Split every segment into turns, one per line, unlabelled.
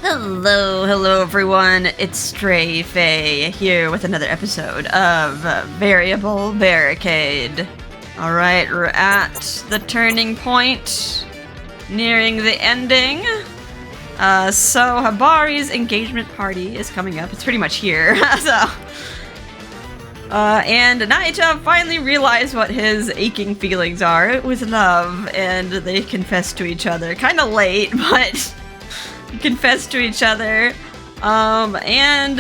Hello everyone, it's Stray Faye here with another episode of Variable Barricade. Alright, we're at the turning point, nearing the ending. So Hibari's engagement party is coming up, it's pretty much here. And Nayuta finally realized what his aching feelings are with love, and they confess to each other. Kinda late, but confess to each other. And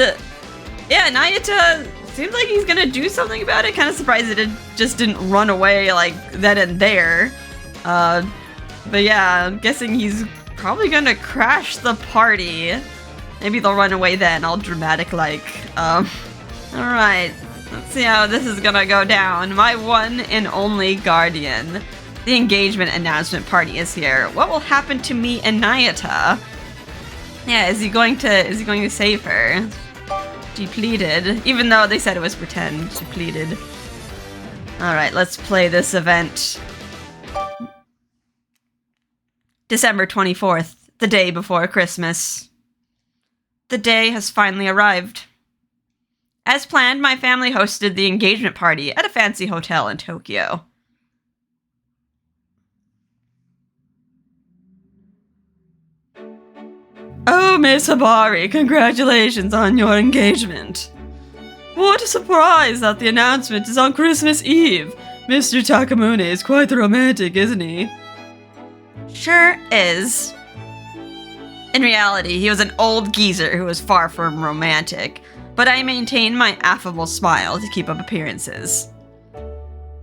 yeah, Nayuta seems like he's gonna do something about it. Kind of surprised that it just didn't run away like then and there. But yeah, I'm guessing he's probably gonna crash the party. Maybe they'll run away then, all dramatic like. Alright, let's see how this is gonna go down. My one and only guardian. The engagement announcement party is here. What will happen to me and Nayuta? Yeah, is he going to save her? She pleaded, even though they said it was pretend, she pleaded. Alright, let's play this event. December 24th, the day before Christmas. The day has finally arrived. As planned, my family hosted the engagement party at a fancy hotel in Tokyo. Oh, Miss Hibari, congratulations on your engagement. What a surprise that the announcement is on Christmas Eve. Mr. Takamune is quite the romantic, isn't he? Sure is. In reality, he was an old geezer who was far from romantic, but I maintained my affable smile to keep up appearances.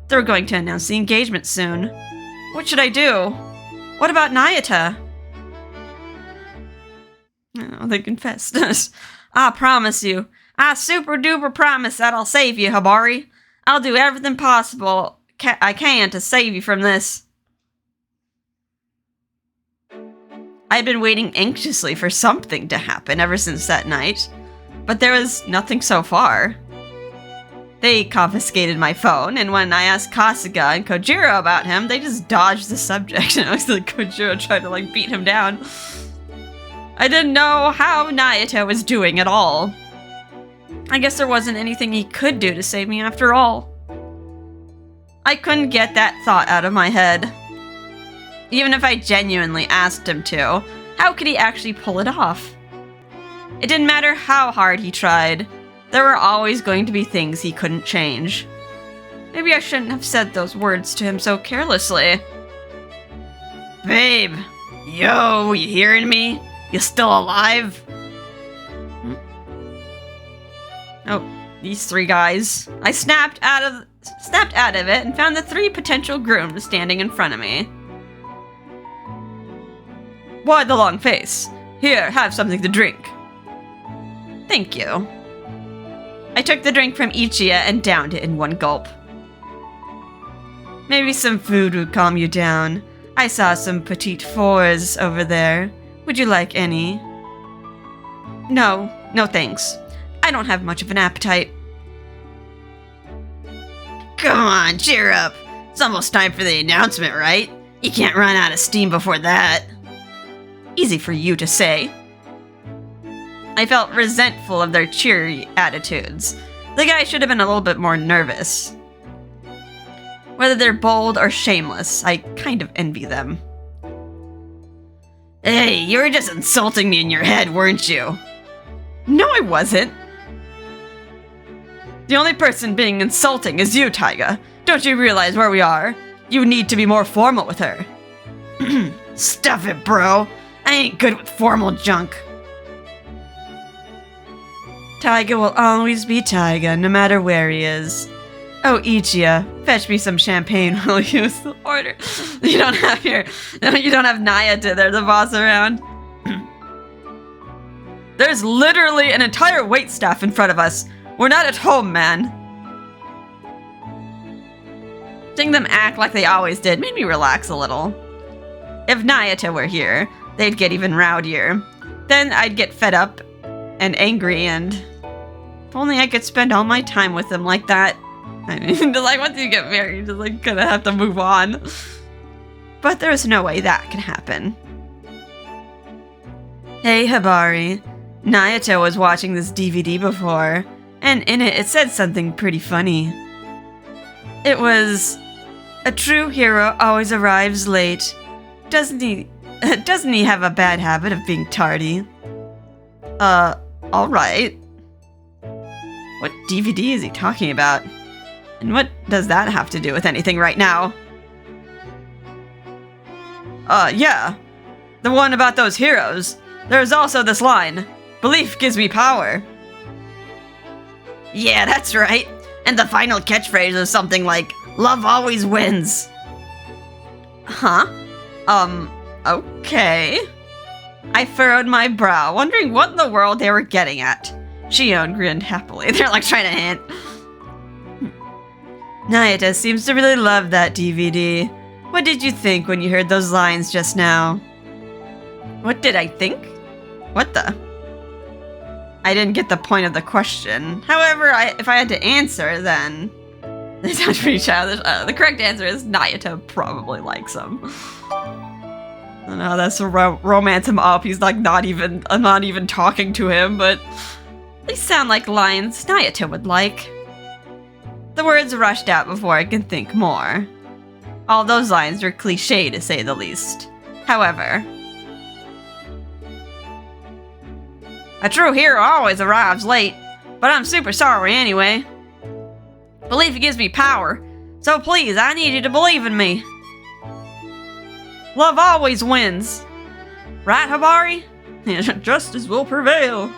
They're going to announce the engagement soon. What should I do? What about Nayuta? Oh, they confessed. I promise you. I super duper promise that I'll save you, Hibari. I'll do everything possible I can to save you from this. I'd been waiting anxiously for something to happen ever since that night, but there was nothing so far. They confiscated my phone, and when I asked Kasuga and Kojiro about him, they just dodged the subject, and I was like, Kojiro tried to beat him down. I didn't know how Nayuta was doing at all. I guess there wasn't anything he could do to save me after all. I couldn't get that thought out of my head. Even if I genuinely asked him to, how could he actually pull it off? It didn't matter how hard he tried. There were always going to be things he couldn't change. Maybe I shouldn't have said those words to him so carelessly. Babe, yo, you hearing me? You still alive? Oh, these three guys. I snapped out of it and found the three potential grooms standing in front of me. Why the long face? Here, have something to drink. Thank you. I took the drink from Ichiya and downed it in one gulp. Maybe some food would calm you down. I saw some petite fours over there. Would you like any? No thanks. I don't have much of an appetite. Come on, cheer up. It's almost time for the announcement, right? You can't run out of steam before that. Easy for you to say. I felt resentful of their cheery attitudes. The guy should have been a little bit more nervous. Whether they're bold or shameless, I kind of envy them. Hey, you were just insulting me in your head, weren't you? No, I wasn't. The only person being insulting is you, Taiga. Don't you realize where we are? You need to be more formal with her. Stuff it, bro. I ain't good with formal junk. Taiga will always be Taiga, no matter where he is. Oh, Ichiya, fetch me some champagne while you use the order. You don't have Nayuta there, the boss around. There's literally an entire waitstaff in front of us. We're not at home, man. Seeing them act like they always did made me relax a little. If Nayuta were here, they'd get even rowdier. Then I'd get fed up and angry, and if only I could spend all my time with them like that. I mean, once you get married, you just, gonna have to move on. But there's no way that can happen. Hey, Hibari. Nayuta was watching this DVD before, and in it said something pretty funny. It was, "A true hero always arrives late. Doesn't he have a bad habit of being tardy?" Alright. What DVD is he talking about? And what does that have to do with anything right now? Yeah. The one about those heroes. There's also this line, "Belief gives me power." Yeah, that's right. And the final catchphrase is something like, "Love always wins." Huh? Okay. I furrowed my brow, wondering what in the world they were getting at. Shion grinned happily. They're like trying to hint. Nayuta seems to really love that DVD. What did you think when you heard those lines just now? What did I think? What the? I didn't get the point of the question. However, if I had to answer, then they sound pretty childish. The correct answer is Nayuta probably likes him. I know that's to romance him up. He's like not even talking to him, but they sound like lines Nayuta would like. The words rushed out before I could think more. All those lines were cliché to say the least. However, a true hero always arrives late, but I'm super sorry anyway. Belief gives me power, so please, I need you to believe in me. Love always wins. Right, Hibari? Justice will prevail.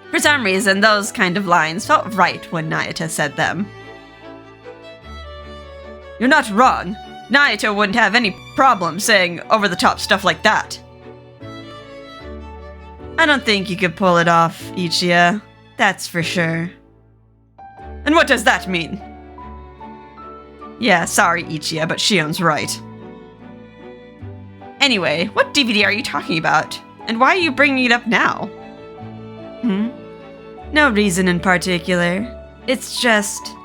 For some reason, those kind of lines felt right when Nayuta said them. You're not wrong. Nayuta wouldn't have any problem saying over-the-top stuff like that. I don't think you could pull it off, Ichiya. That's for sure. And what does that mean? Yeah, sorry, Ichiya, but Shion's right. Anyway, what DVD are you talking about? And why are you bringing it up now? No reason in particular. It's just...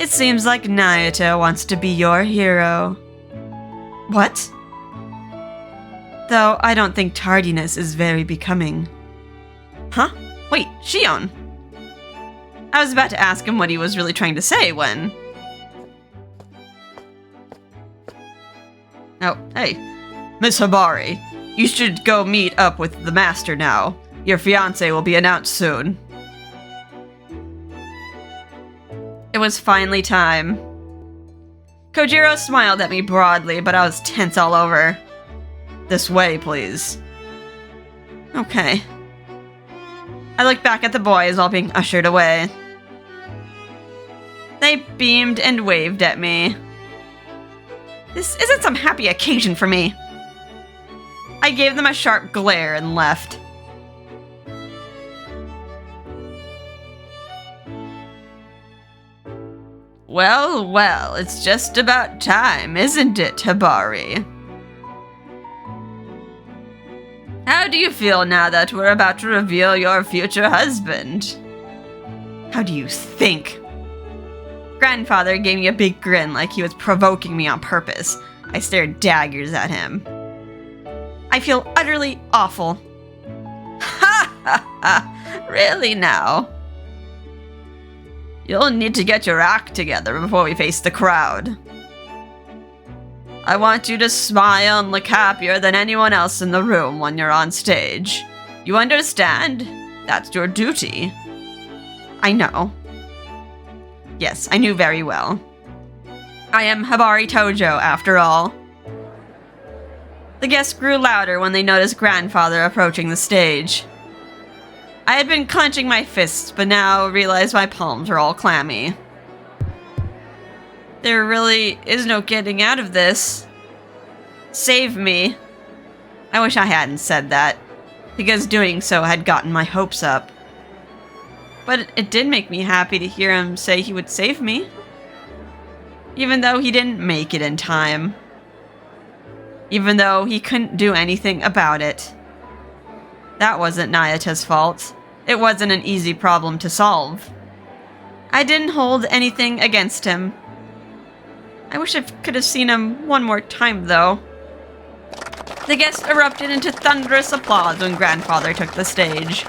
It seems like Nayuta wants to be your hero. What? Though I don't think tardiness is very becoming. Huh? Wait, Shion! I was about to ask him what he was really trying to say when... Oh, hey. Miss Hibari, you should go meet up with the master now. Your fiancé will be announced soon. It was finally time. Kojiro smiled at me broadly, but I was tense all over. This way, please. Okay. I looked back at the boys while being ushered away. They beamed and waved at me. This isn't some happy occasion for me. I gave them a sharp glare and left. Well, well, it's just about time, isn't it, Hibari? How do you feel now that we're about to reveal your future husband? How do you think? Grandfather gave me a big grin like he was provoking me on purpose. I stared daggers at him. I feel utterly awful. Ha ha ha! Really now? You'll need to get your act together before we face the crowd. I want you to smile and look happier than anyone else in the room when you're on stage. You understand? That's your duty. I know. Yes, I knew very well. I am Hibari Tojo, after all. The guests grew louder when they noticed Grandfather approaching the stage. I had been clenching my fists, but now realized my palms are all clammy. There really is no getting out of this. Save me. I wish I hadn't said that, because doing so had gotten my hopes up. But it did make me happy to hear him say he would save me. Even though he didn't make it in time. Even though he couldn't do anything about it. That wasn't Nayuta's fault. It wasn't an easy problem to solve. I didn't hold anything against him. I wish I could have seen him one more time, though. The guests erupted into thunderous applause when Grandfather took the stage.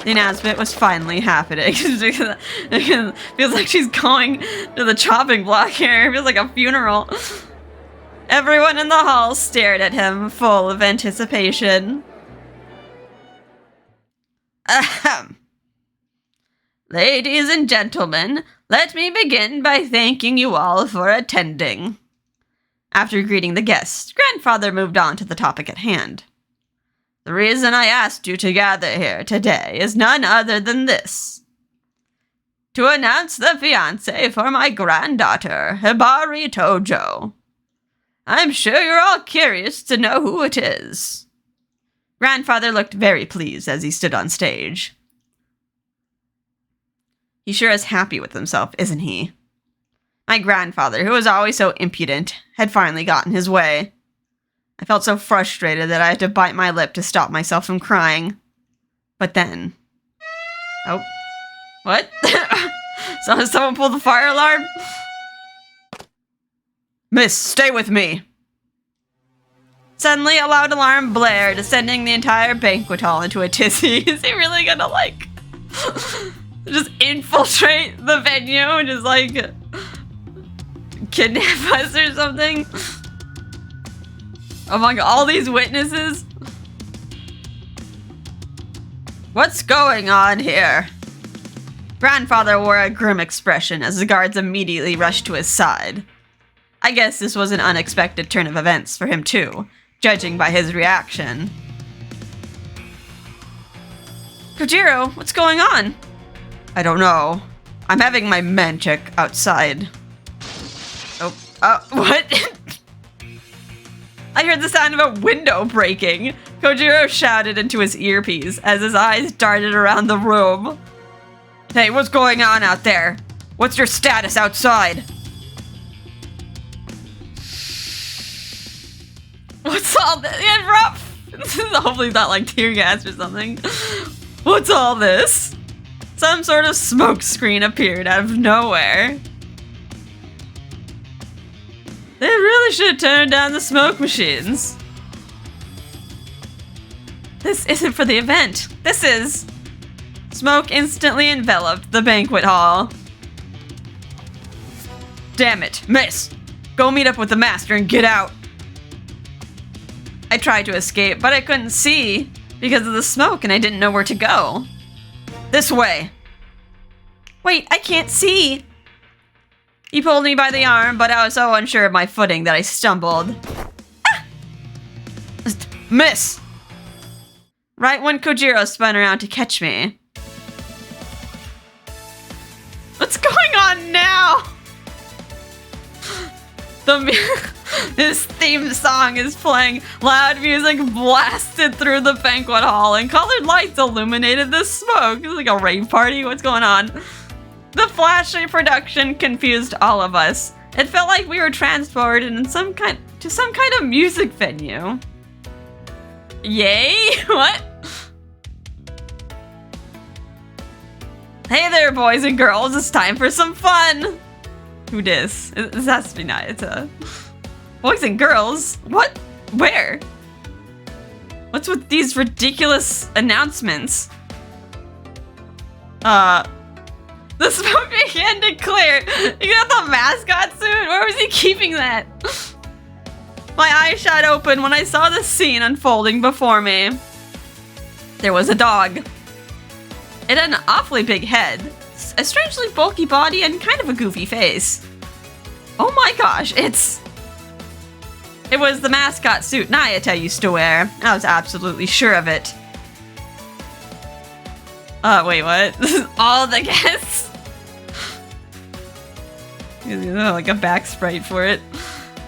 The announcement was finally happening. It feels like she's going to the chopping block here. It feels like a funeral. Everyone in the hall stared at him, full of anticipation. Ahem. Ladies and gentlemen, let me begin by thanking you all for attending. After greeting the guests, Grandfather moved on to the topic at hand. The reason I asked you to gather here today is none other than this. To announce the fiancé for my granddaughter, Hibari Tojo. I'm sure you're all curious to know who it is. Grandfather looked very pleased as he stood on stage. He sure is happy with himself, isn't he? My grandfather, who was always so impudent, had finally gotten his way. I felt so frustrated that I had to bite my lip to stop myself from crying. But then... Oh. What? So someone pulled the fire alarm? Miss, stay with me! Suddenly, a loud alarm blared, sending the entire banquet hall into a tizzy. Is he really gonna, like... just infiltrate the venue and just, like... kidnap us or something? Among all these witnesses? What's going on here? Grandfather wore a grim expression as the guards immediately rushed to his side. I guess this was an unexpected turn of events for him too, judging by his reaction. Kojiro, what's going on? I don't know. I'm having my men check outside. What? I heard the sound of a window breaking. Kojiro shouted into his earpiece as his eyes darted around the room. Hey, what's going on out there? What's your status outside? What's all this? Yeah, rough. This is hopefully not like tear gas or something. What's all this? Some sort of smoke screen appeared out of nowhere. They really should have turned down the smoke machines. This isn't for the event. This is... Smoke instantly enveloped the banquet hall. Damn it, miss! Go meet up with the master and get out! I tried to escape, but I couldn't see because of the smoke and I didn't know where to go. This way! Wait, I can't see! He pulled me by the arm, but I was so unsure of my footing that I stumbled. Ah! Miss! Right when Kojiro spun around to catch me. What's going on now? This theme song is playing. Loud music blasted through the banquet hall and colored lights illuminated the smoke. It's like a rave party. What's going on? The flashy production confused all of us. It felt like we were transported to some kind of music venue. Yay? What? Hey there, boys and girls. It's time for some fun. Who dis? This has to be Nayuta. Boys and girls? What? Where? What's with these ridiculous announcements? The smoke began to clear. You got the mascot suit? Where was he keeping that? My eyes shot open when I saw the scene unfolding before me. There was a dog. It had an awfully big head, a strangely bulky body, and kind of a goofy face. Oh my gosh, it was the mascot suit Nayuta used to wear. I was absolutely sure of it. Wait, what? This is all the guests? Like a back sprite for it.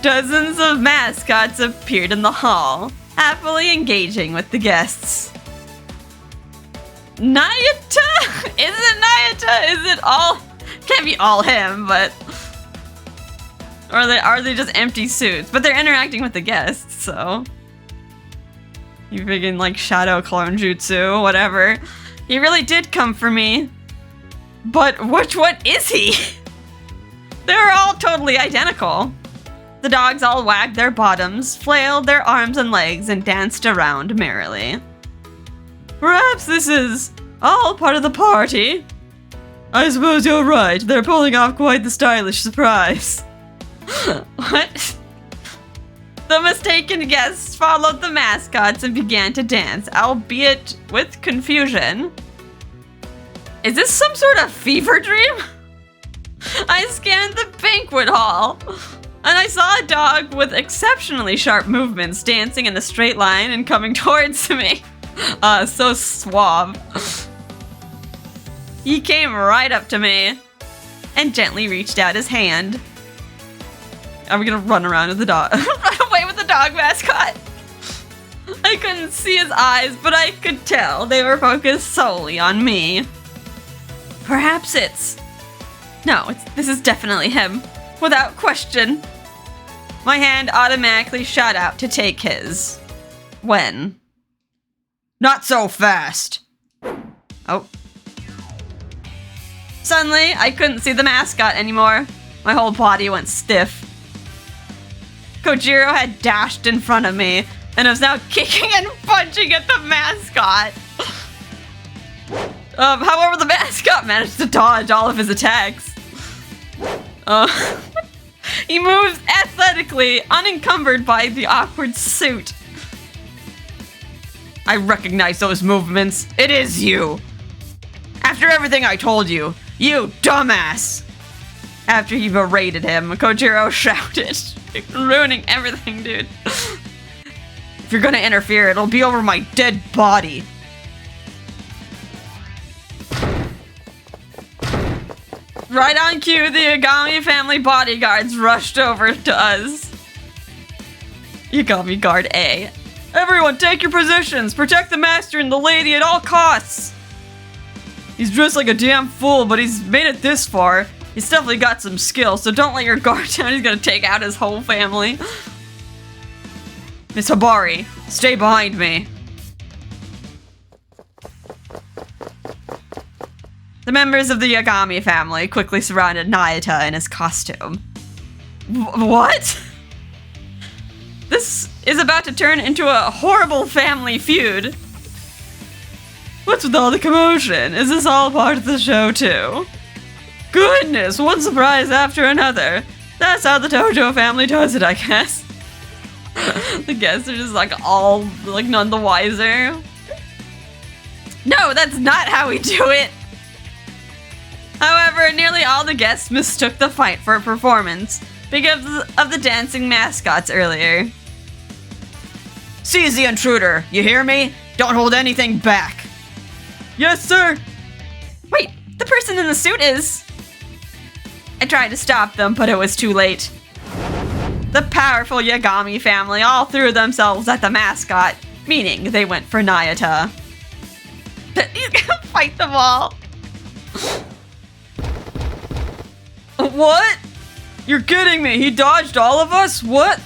Dozens of mascots appeared in the hall, happily engaging with the guests. Nayuta? Is it Nayuta? Is it all? Can't be all him, but... Or are they just empty suits? But they're interacting with the guests, so... You freaking like shadow clone jutsu, whatever. He really did come for me. But which one is he? They were all totally identical. The dogs all wagged their bottoms, flailed their arms and legs, and danced around merrily. Perhaps this is all part of the party. I suppose you're right. They're pulling off quite the stylish surprise. What? The mistaken guests followed the mascots and began to dance, albeit with confusion. Is this some sort of fever dream? I scanned the banquet hall, and I saw a dog with exceptionally sharp movements dancing in a straight line and coming towards me. So suave. He came right up to me and gently reached out his hand. Are we gonna run around with the dog? Run away with the dog mascot? I couldn't see his eyes, but I could tell they were focused solely on me. Perhaps this is definitely him, without question. My hand automatically shot out to take his. When? Not so fast. Oh. Suddenly, I couldn't see the mascot anymore. My whole body went stiff. Kojiro had dashed in front of me and was now kicking and punching at the mascot. However, the mascot managed to dodge all of his attacks. He moves athletically, unencumbered by the awkward suit. I recognize those movements. It is you. After everything I told you, you dumbass. After he berated him, Kojiro shouted, ruining everything, dude. If you're gonna interfere, it'll be over my dead body. Right on cue, the Yagami family bodyguards rushed over to us. Yagami Guard A. Everyone take your positions! Protect the master and the lady at all costs! He's dressed like a damn fool, but he's made it this far. He's definitely got some skill, so don't let your guard down. He's gonna take out his whole family. Miss Hibari, stay behind me. The members of the Yagami family quickly surrounded Nayuta in his costume. What? This is about to turn into a horrible family feud. What's with all the commotion? Is this all part of the show too? Goodness, one surprise after another. That's how the Tojo family does it, I guess. The guests are just all none the wiser. No, that's not how we do it. However, nearly all the guests mistook the fight for a performance because of the dancing mascots earlier. Seize the intruder, you hear me? Don't hold anything back. Yes, sir. Wait, the person in the suit is... I tried to stop them, but it was too late. The powerful Yagami family all threw themselves at the mascot, meaning they went for Nayuta. He's gonna fight them all. What? You're kidding me, he dodged all of us? What?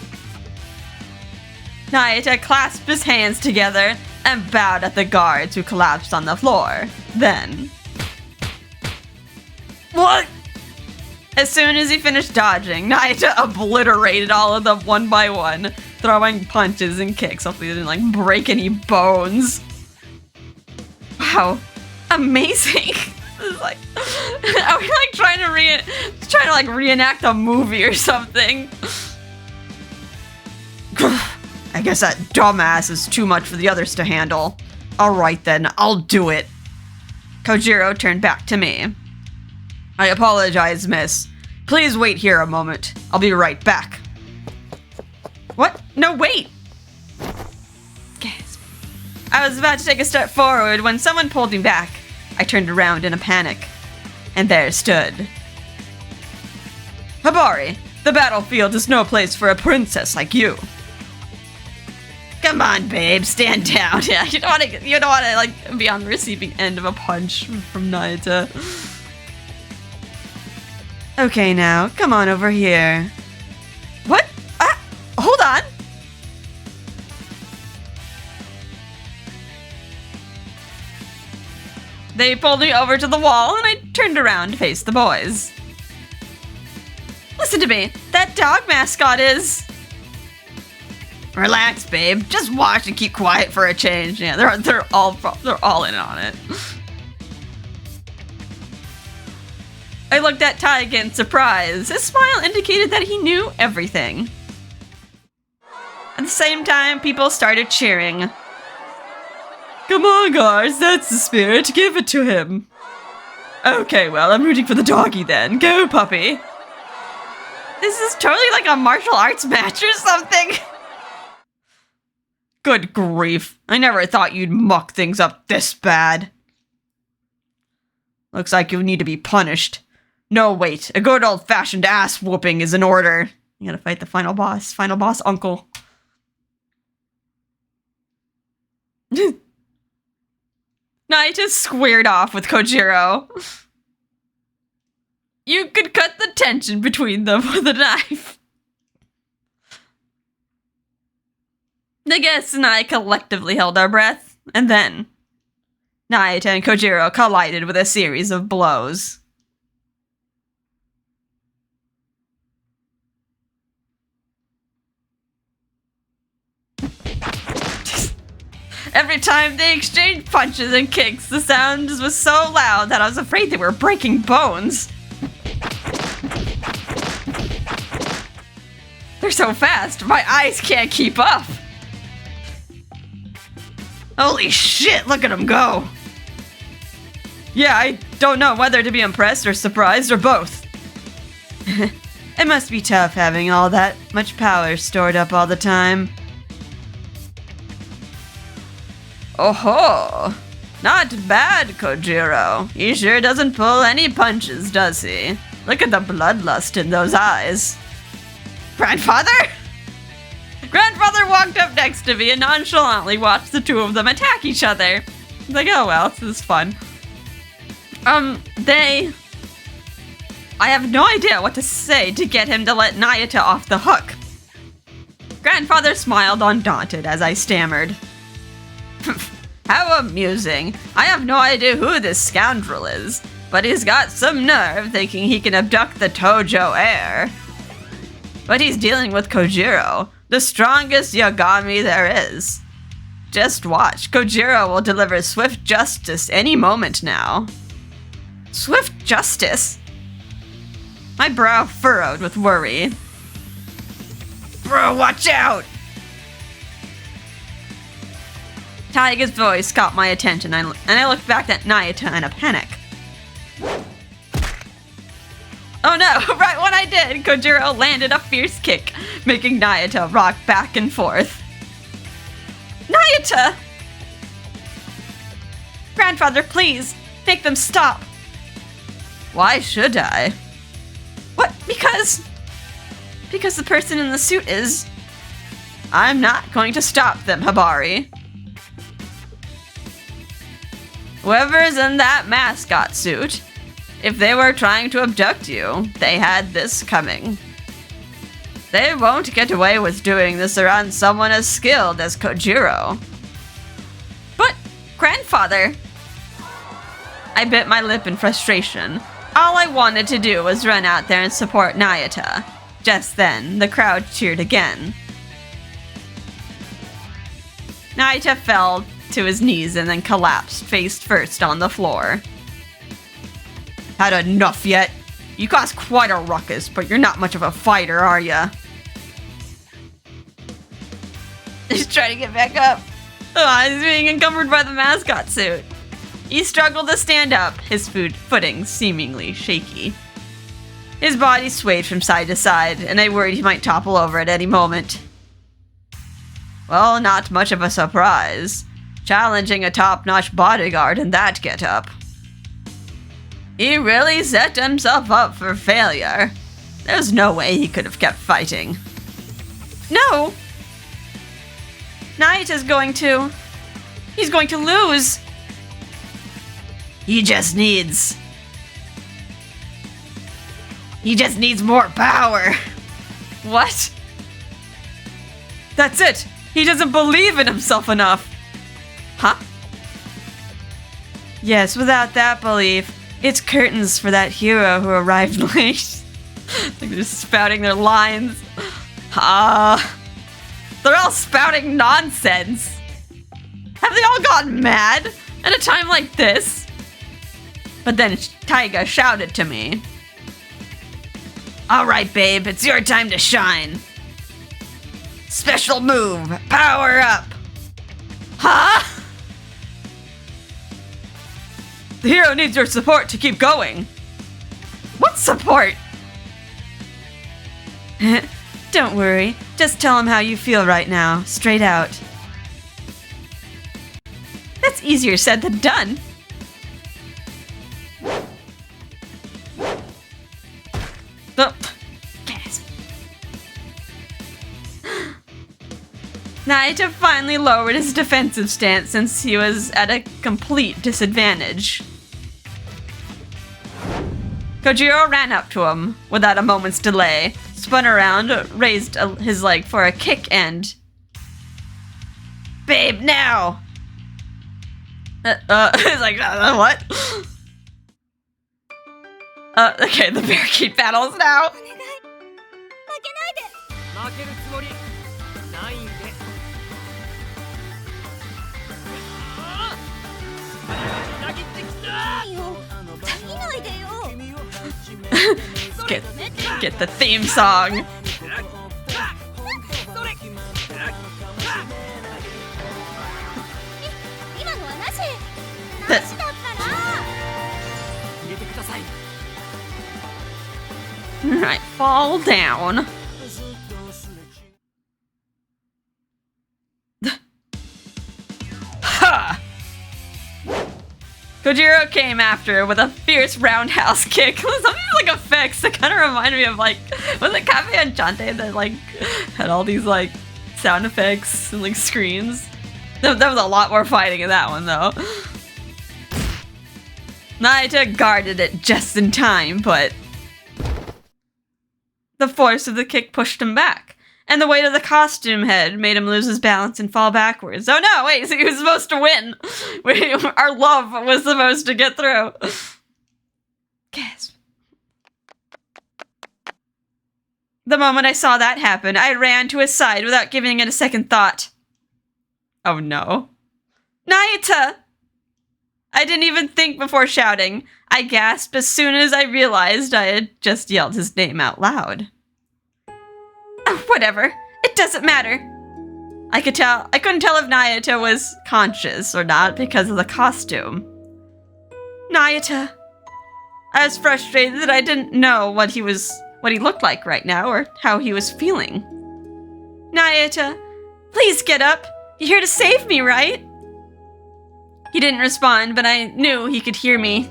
Nayuta clasped his hands together and bowed at the guards who collapsed on the floor. Then... What? As soon as he finished dodging, Nayuta obliterated all of them one by one, throwing punches and kicks. Hopefully they didn't break any bones. Wow. Amazing. This is are we trying to reenact a movie or something? I guess that dumbass is too much for the others to handle. Alright then, I'll do it. Kojiro turned back to me. I apologize, miss. Please wait here a moment. I'll be right back. What? No, wait! Gasp. I was about to take a step forward when someone pulled me back. I turned around in a panic. And there stood... Hibari, the battlefield is no place for a princess like you. Come on, babe, stand down. Yeah, you don't want to be on the receiving end of a punch from Nayuta. Okay, now, come on over here. What? Hold on. They pulled me over to the wall, and I turned around to face the boys. Listen to me. That dog mascot is... Relax, babe. Just watch and keep quiet for a change. Yeah, they're all in on it. I looked at Ty again, surprised. His smile indicated that he knew everything. At the same time, people started cheering. Come on, guys, that's the spirit. Give it to him. Okay, well, I'm rooting for the doggy then. Go, puppy. This is totally like a martial arts match or something. Good grief. I never thought you'd muck things up this bad. Looks like you need to be punished. No, wait. A good old-fashioned ass-whooping is in order. You gotta fight the final boss. Final boss uncle. Nayuta squared off with Kojiro. You could cut the tension between them with a knife. The guests and I collectively held our breath, and then Nayuta and Kojiro collided with a series of blows. Every time they exchanged punches and kicks, the sound was so loud that I was afraid they were breaking bones. They're so fast, my eyes can't keep up. Holy shit, look at them go. Yeah, I don't know whether to be impressed or surprised or both. It must be tough having all that much power stored up all the time. Oh-ho! Not bad, Kojiro. He sure doesn't pull any punches, does he? Look at the bloodlust in those eyes. Grandfather? Grandfather walked up next to me and nonchalantly watched the two of them attack each other. He's like, oh well, this is fun. I have no idea what to say to get him to let Nayuta off the hook. Grandfather smiled undaunted as I stammered. How amusing. I have no idea who this scoundrel is, but he's got some nerve thinking he can abduct the Tojo heir. But he's dealing with Kojiro, the strongest Yagami there is. Just watch, Kojiro will deliver swift justice any moment now. Swift justice? My brow furrowed with worry. Bro, watch out! Taiga's voice caught my attention, and I looked back at Nayuta in a panic. Oh no, right when I did, Kojiro landed a fierce kick, making Nayuta rock back and forth. Nayuta! Grandfather, please, make them stop. Why should I? What? Because the person in the suit is... I'm not going to stop them, Hibari. Whoever's in that mascot suit, if they were trying to abduct you, they had this coming. They won't get away with doing this around someone as skilled as Kojiro. But, grandfather... I bit my lip in frustration. All I wanted to do was run out there and support Nayuta. Just then, the crowd cheered again. Nayuta fell to his knees and then collapsed face first on the floor. Had enough yet? You caused quite a ruckus, but you're not much of a fighter, are ya? He's trying to get back up. Oh, he's being encumbered by the mascot suit. He struggled to stand up, his footing seemingly shaky. His body swayed from side to side, and I worried he might topple over at any moment. Well, not much of a surprise. Challenging a top-notch bodyguard in that getup. He really set himself up for failure. There's no way he could have kept fighting. No! Nayuta's going to... He's going to lose. He just needs more power. What? That's it. He doesn't believe in himself enough. Huh? Yes, without that belief, it's curtains for that hero who arrived late. Like they're spouting their lines. They're all spouting nonsense. Have they all gotten mad at a time like this? But then Taiga shouted to me. Alright, babe, it's your time to shine. Special move, power up. Huh? The hero needs your support to keep going. What support? Don't worry, just tell him how you feel right now, straight out. That's easier said than done. Oh, gasp. Nayuta finally lowered his defensive stance since he was at a complete disadvantage. Kojiro ran up to him without a moment's delay, spun around, raised his leg for a kick and... Babe, now! He's like, what? Okay, the Barricade battles now. Get the theme song. Alright, fall down. Ha! Kojiro came after with a fierce roundhouse kick. Some of these like effects that kind of remind me of like, was it Cafe Enchante that like had all these like sound effects and like screens? There was a lot more fighting in that one though. Nayuta guarded it just in time, but the force of the kick pushed him back, and the weight of the costume head made him lose his balance and fall backwards. Oh no, wait, so he was supposed to win. Our love was supposed to get through. Gasp. The moment I saw that happen, I ran to his side without giving it a second thought. Oh no. Nayuta! I didn't even think before shouting. I gasped as soon as I realized I had just yelled his name out loud. Oh, whatever. It doesn't matter. I couldn't tell if Nayuta was conscious or not because of the costume. Nayuta. I was frustrated that I didn't know what he looked like right now or how he was feeling. Nayuta, please get up. You're here to save me, right? He didn't respond, but I knew he could hear me.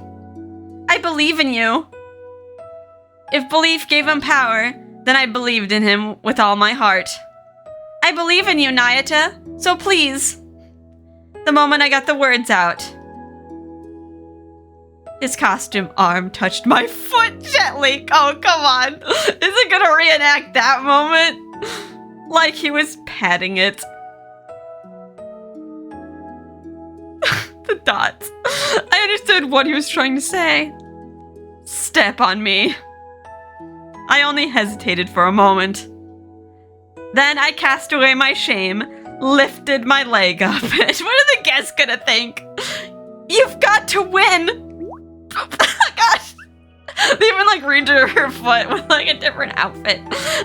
I believe in you. If belief gave him power, then I believed in him with all my heart. I believe in you, Nayuta, so please. The moment I got the words out, his costume arm touched my foot gently. Oh, come on. Is it gonna reenact that moment? Like he was patting it. The dots. I understood what he was trying to say. Step on me. I only hesitated for a moment. Then I cast away my shame, lifted my leg up. What are the guests gonna think? You've got to win! Gosh. They even like redrew her foot with like a different outfit.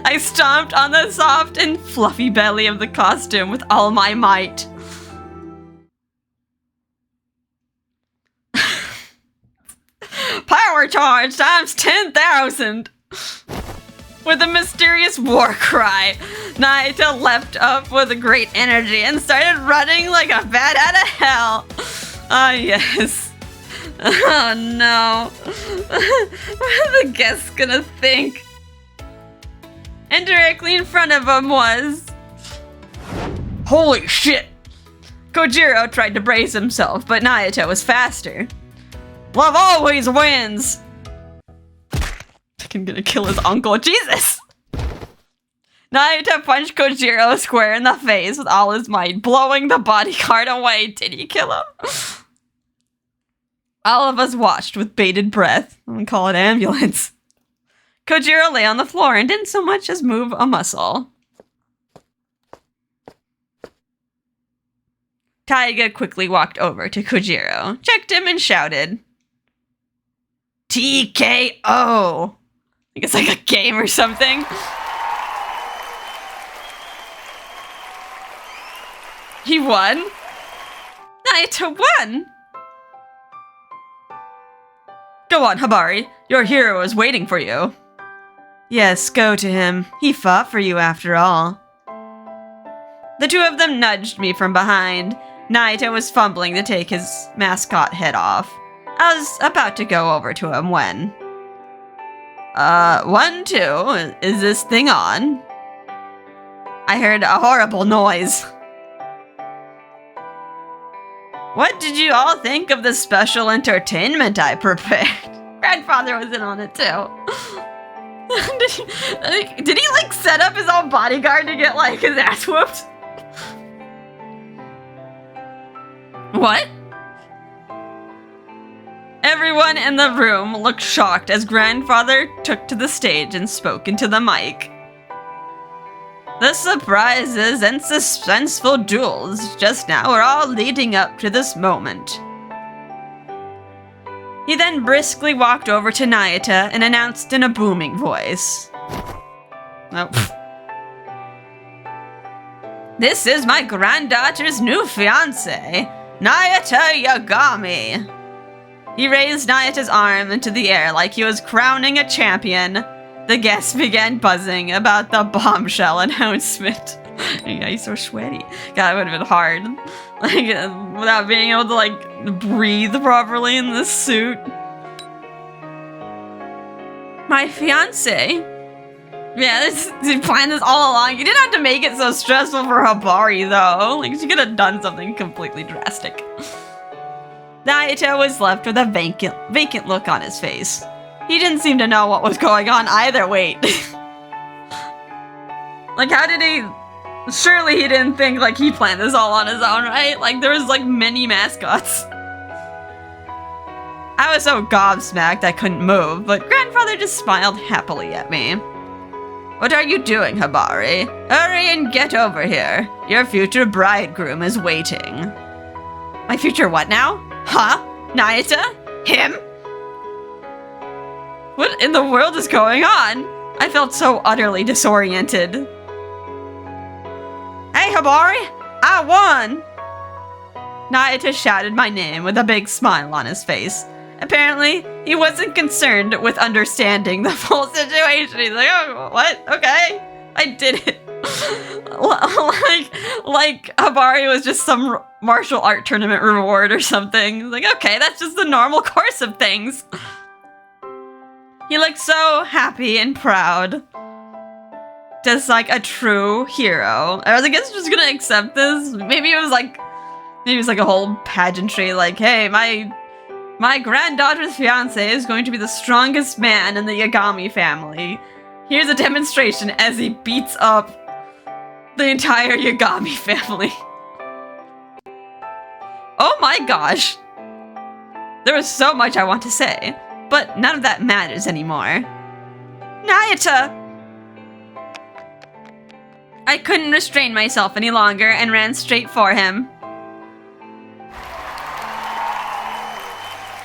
I stomped on the soft and fluffy belly of the costume with all my might. Power charge times 10,000! With a mysterious war cry, Nayuta leapt up with a great energy and started running like a bat out of hell. Ah, yes. Oh no. What are the guests gonna think? And directly in front of him was... Holy shit! Kojiro tried to brace himself, but Nayuta was faster. Love always wins! I'm gonna kill his uncle. Jesus! Nayuta punched Kojiro square in the face with all his might, blowing the bodyguard away. Did he kill him? All of us watched with bated breath. I'm gonna call an ambulance. Kojiro lay on the floor and didn't so much as move a muscle. Taiga quickly walked over to Kojiro, checked him, and shouted, TKO! I think it's like a game or something. He won? Nayuta won! Go on, Hibari. Your hero is waiting for you. Yes, go to him. He fought for you after all. The two of them nudged me from behind. Nayuta was fumbling to take his mascot head off. I was about to go over to him when... 1, 2, is this thing on? I heard a horrible noise. What did you all think of the special entertainment I prepared? Grandfather was in on it too. did he like set up his own bodyguard to get like his ass whooped? What? Everyone in the room looked shocked as Grandfather took to the stage and spoke into the mic. The surprises and suspenseful duels just now are all leading up to this moment. He then briskly walked over to Nayuta and announced in a booming voice. Oh. This is my granddaughter's new fiancé, Nayuta Yagami. He raised Nayuta's arm into the air like he was crowning a champion. The guests began buzzing about the bombshell announcement. Yeah, he's so sweaty. God, it would have been hard. Like, without being able to, like, breathe properly in this suit. My fiancé? Yeah, he planned this all along. You didn't have to make it so stressful for Hibari, though. Like, she could have done something completely drastic. Nayuta was left with a vacant look on his face. He didn't seem to know what was going on either. Wait. Like, how did he... Surely he didn't think, like, he planned this all on his own, right? Like, there was, like, many mascots. I was so gobsmacked I couldn't move, but Grandfather just smiled happily at me. What are you doing, Hibari? Hurry and get over here. Your future bridegroom is waiting. My future what now? Huh? Nayuta? Him? What in the world is going on? I felt so utterly disoriented. Hey, Hibari! I won! Nayuta shouted my name with a big smile on his face. Apparently, he wasn't concerned with understanding the full situation. He's like, oh, what? Okay. I did it. like Hibari was just some martial art tournament reward or something. He's like, okay, that's just the normal course of things. He looked so happy and proud. Just like a true hero. I was like, I guess just gonna accept this. Maybe it was like a whole pageantry, like, hey, my granddaughter's fiancé is going to be the strongest man in the Yagami family. Here's a demonstration as he beats up the entire Yagami family. Oh my gosh. There was so much I want to say, but none of that matters anymore. Nayuta! I couldn't restrain myself any longer and ran straight for him.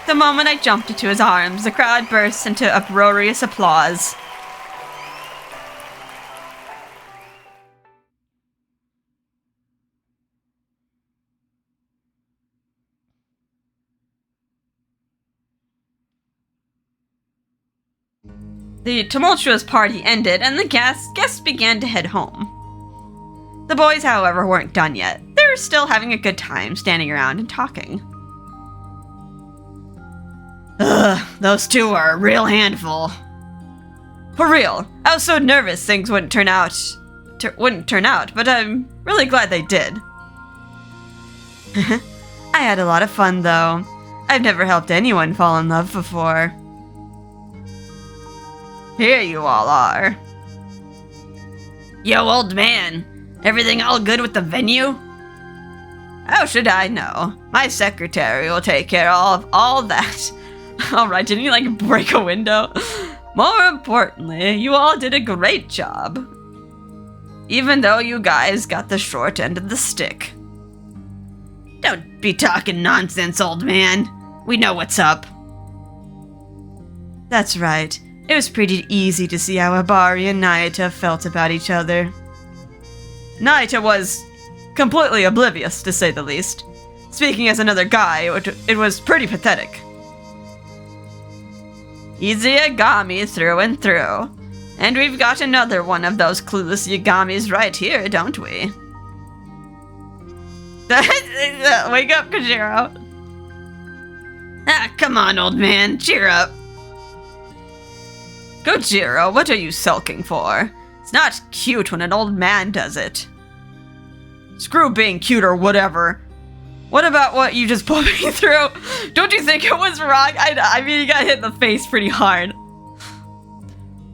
The moment I jumped into his arms, the crowd burst into uproarious applause. The tumultuous party ended, and the guests began to head home. The boys, however, weren't done yet. They were still having a good time standing around and talking. Ugh, those two are a real handful. For real, I was so nervous things wouldn't turn out, but I'm really glad they did. I had a lot of fun, though. I've never helped anyone fall in love before. Here you all are. Yo, old man. Everything all good with the venue? How should I know? My secretary will take care of all that. Alright, didn't he, like, break a window? More importantly, you all did a great job. Even though you guys got the short end of the stick. Don't be talking nonsense, old man. We know what's up. That's right. It was pretty easy to see how Hibari and Nayuta felt about each other. Nayuta was completely oblivious, to say the least. Speaking as another guy, it was pretty pathetic. He's a Yagami through and through. And we've got another one of those clueless Yagamis right here, don't we? Wake up, Kojiro. Ah, come on, old man. Cheer up. Kojiro, what are you sulking for? It's not cute when an old man does it. Screw being cute or whatever. What about what you just put me through? Don't you think it was wrong? I mean, you got hit in the face pretty hard.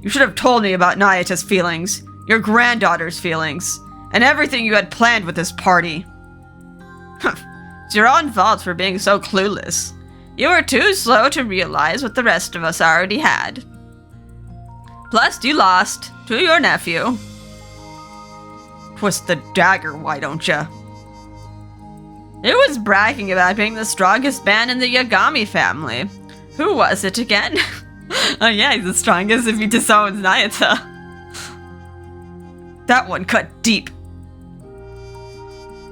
You should have told me about Nayuta's feelings, your granddaughter's feelings, and everything you had planned with this party. It's your own fault for being so clueless. You were too slow to realize what the rest of us already had. Plus, you lost to your nephew. Twist the dagger, why don't ya? It was bragging about being the strongest man in the Yagami family. Who was it again? Oh yeah, he's the strongest if he disowns Nayuta. That one cut deep.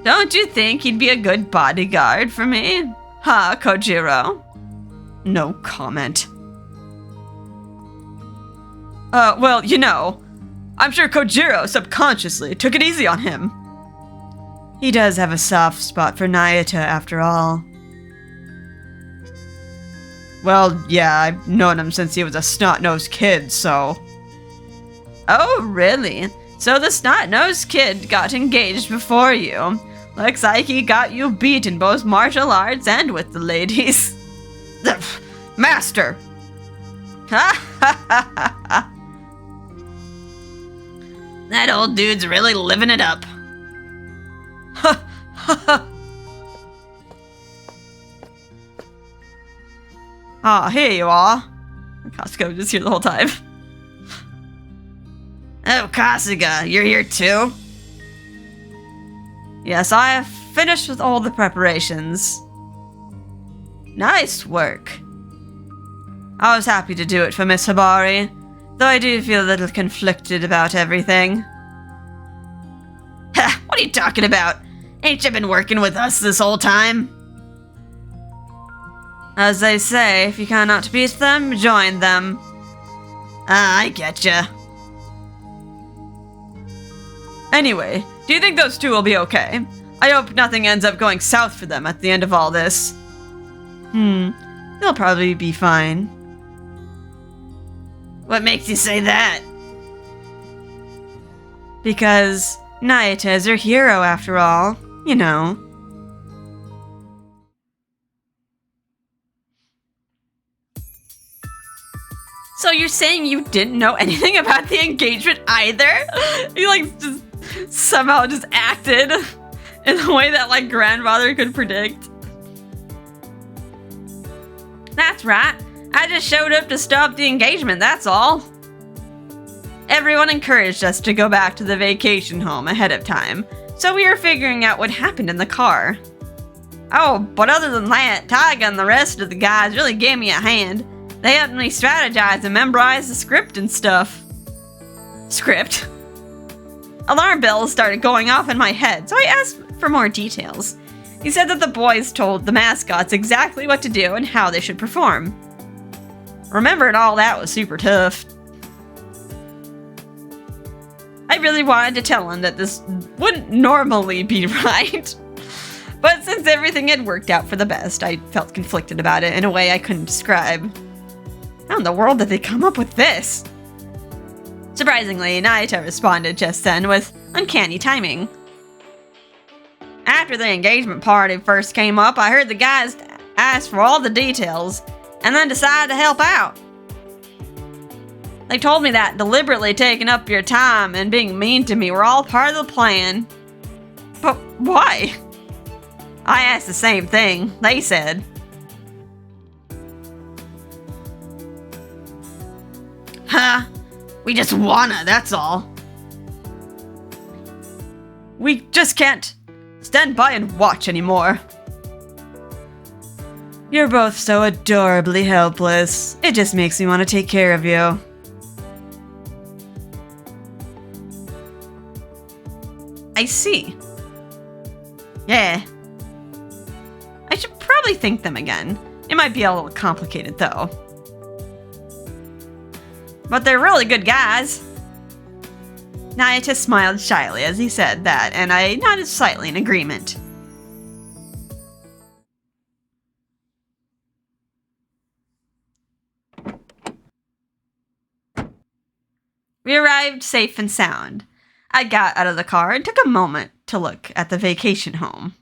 Don't you think he'd be a good bodyguard for me? Huh, Kojiro? No comment. Well, you know, I'm sure Kojiro subconsciously took it easy on him. He does have a soft spot for Nayuta, after all. Well, yeah, I've known him since he was a snot-nosed kid, so... Oh, really? So the snot-nosed kid got engaged before you. Looks like he got you beat in both martial arts and with the ladies. Master! Ha ha ha ha ha! That old dude's really living it up. Ha ha ha! Ah, here you are. Kasuga was just here the whole time. Oh, Kasuga, you're here too? Yes, I have finished with all the preparations. Nice work. I was happy to do it for Miss Hibari, though I do feel a little conflicted about everything. Ha! What are you talking about? Ain't you been working with us this whole time? As they say, if you cannot beat them, join them. Ah, I getcha. Anyway, do you think those two will be okay? I hope nothing ends up going south for them at the end of all this. They'll probably be fine. What makes you say that? Because Nayuta is your hero after all, you know. So you're saying you didn't know anything about the engagement either? You like just somehow just acted in a way that like grandfather could predict. That's right. I just showed up to stop the engagement, that's all. Everyone encouraged us to go back to the vacation home ahead of time, so we were figuring out what happened in the car. Oh, but other than that, Taiga and the rest of the guys really gave me a hand. They helped me strategize and memorize the script and stuff. Script? Alarm bells started going off in my head, so I asked for more details. He said that the boys told the mascots exactly what to do and how they should perform. Remembering all that was super tough. I really wanted to tell him that this wouldn't normally be right. But since everything had worked out for the best, I felt conflicted about it in a way I couldn't describe. How in the world did they come up with this? Surprisingly, Nayuta responded just then with uncanny timing. After the engagement party first came up, I heard the guys ask for all the details, and then decided to help out. They told me that deliberately taking up your time and being mean to me were all part of the plan. But why? I asked the same thing. They said, We just wanna, that's all. We just can't stand by and watch anymore. You're both so adorably helpless. It just makes me want to take care of you. I see. Yeah. I should probably thank them again. It might be a little complicated, though. But they're really good guys. Nayuta smiled shyly as he said that, and I nodded slightly in agreement. We arrived safe and sound. I got out of the car and took a moment to look at the vacation home.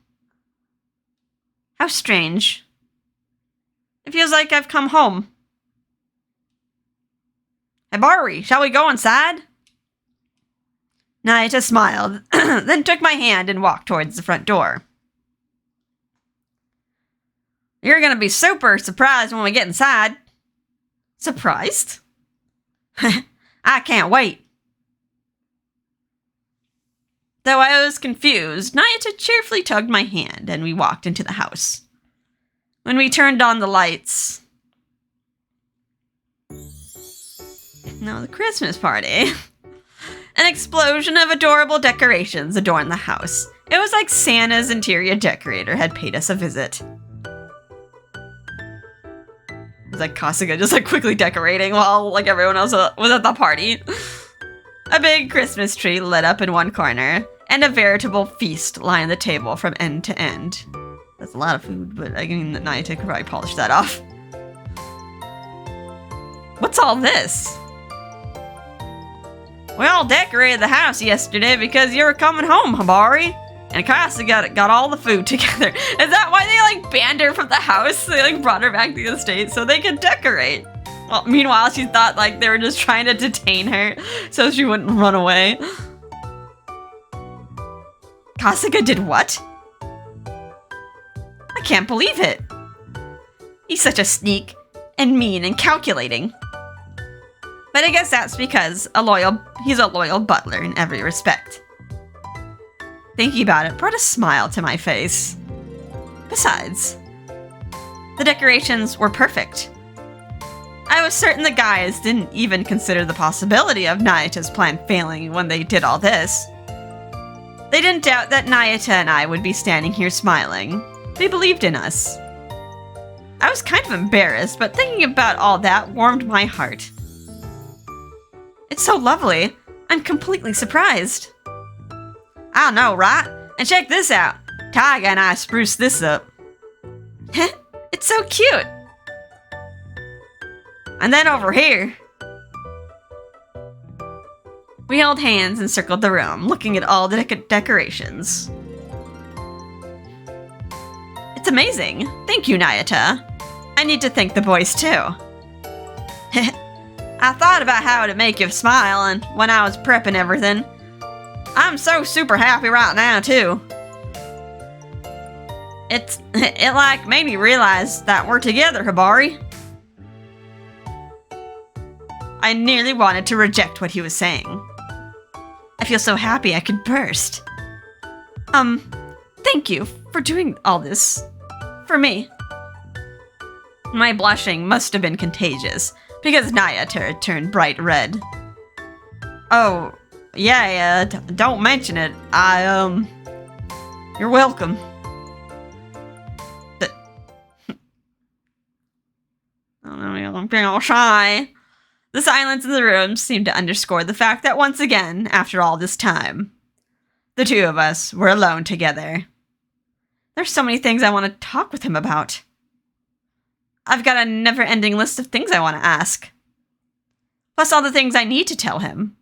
How strange. It feels like I've come home. Hibari, shall we go inside? Nayuta smiled, then took my hand and walked towards the front door. You're gonna be super surprised when we get inside. Surprised? I can't wait. Though I was confused, Nayuta cheerfully tugged my hand and we walked into the house. When we turned on the lights... No, the Christmas party. An explosion of adorable decorations adorned the house. It was like Santa's interior decorator had paid us a visit. It was like Kasuga just like quickly decorating while like everyone else was at the party. A big Christmas tree lit up in one corner, and a veritable feast lined the table from end to end. That's a lot of food, but I mean, Nayuta could probably polish that off. What's all this? We all decorated the house yesterday because you were coming home, Hibari. And Kasuga got all the food together. Is that why they like banned her from the house? They like brought her back to the estate so they could decorate. Well, meanwhile, she thought like they were just trying to detain her so she wouldn't run away. Kasuga did what? I can't believe it. He's such a sneak and mean and calculating. But I guess that's because he's a loyal butler in every respect. Thinking about it brought a smile to my face. Besides, the decorations were perfect. I was certain the guys didn't even consider the possibility of Nayuta's plan failing when they did all this. They didn't doubt that Nayuta and I would be standing here smiling. They believed in us. I was kind of embarrassed, but thinking about all that warmed my heart. It's so lovely. I'm completely surprised. I know, right? And check this out. Taiga and I spruced this up. It's so cute. And then over here. We held hands and circled the room, looking at all the decorations. It's amazing. Thank you, Nayuta. I need to thank the boys, too. I thought about how to make you smile, and when I was prepping everything, I'm so super happy right now, too. It like made me realize that we're together, Hibari. I nearly wanted to reject what he was saying. I feel so happy I could burst. Thank you for doing all this. For me. My blushing must have been contagious, because Nayuta turned bright red. Oh, yeah, don't mention it. You're welcome. Oh no, I'm being all shy. The silence in the room seemed to underscore the fact that once again, after all this time, the two of us were alone together. There's so many things I want to talk with him about. I've got a never-ending list of things I want to ask. Plus all the things I need to tell him.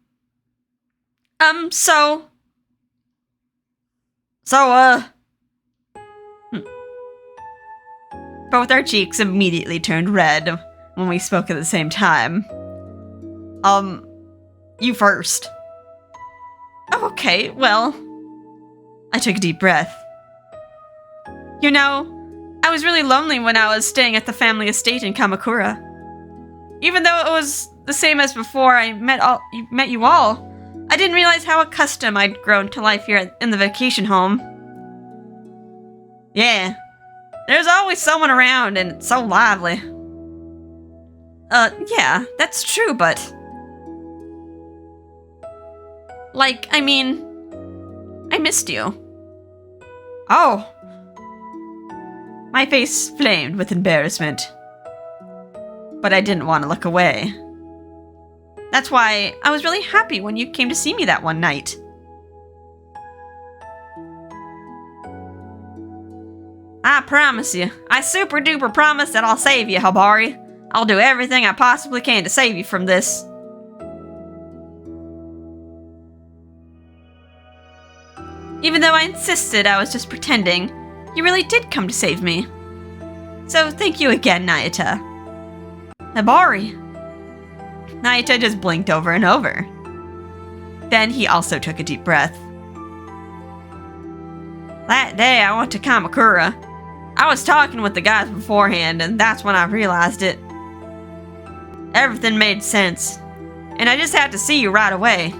Both our cheeks immediately turned red when we spoke at the same time. You first. Oh, okay, well. I took a deep breath. You know, I was really lonely when I was staying at the family estate in Kamakura. Even though it was the same as before I met you all. I didn't realize how accustomed I'd grown to life here in the vacation home. Yeah, there's always someone around and it's so lively. Yeah, that's true, but... Like, I mean... I missed you. Oh. My face flamed with embarrassment. But I didn't want to look away. That's why I was really happy when you came to see me that one night. I promise you, I super duper promise that I'll save you, Hibari. I'll do everything I possibly can to save you from this. Even though I insisted I was just pretending, you really did come to save me. So thank you again, Nayuta. Hibari. Nayuta just blinked over and over. Then he also took a deep breath. That day I went to Kamakura. I was talking with the guys beforehand, and that's when I realized it. Everything made sense, and I just had to see you right away.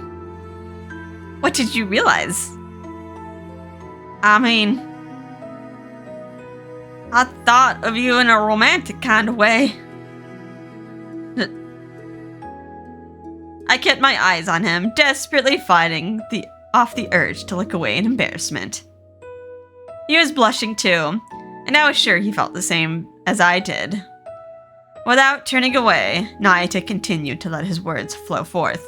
What did you realize? I mean, I thought of you in a romantic kind of way. I kept my eyes on him, desperately fighting off the urge to look away in embarrassment. He was blushing too, and I was sure he felt the same as I did. Without turning away, Nayuta continued to let his words flow forth.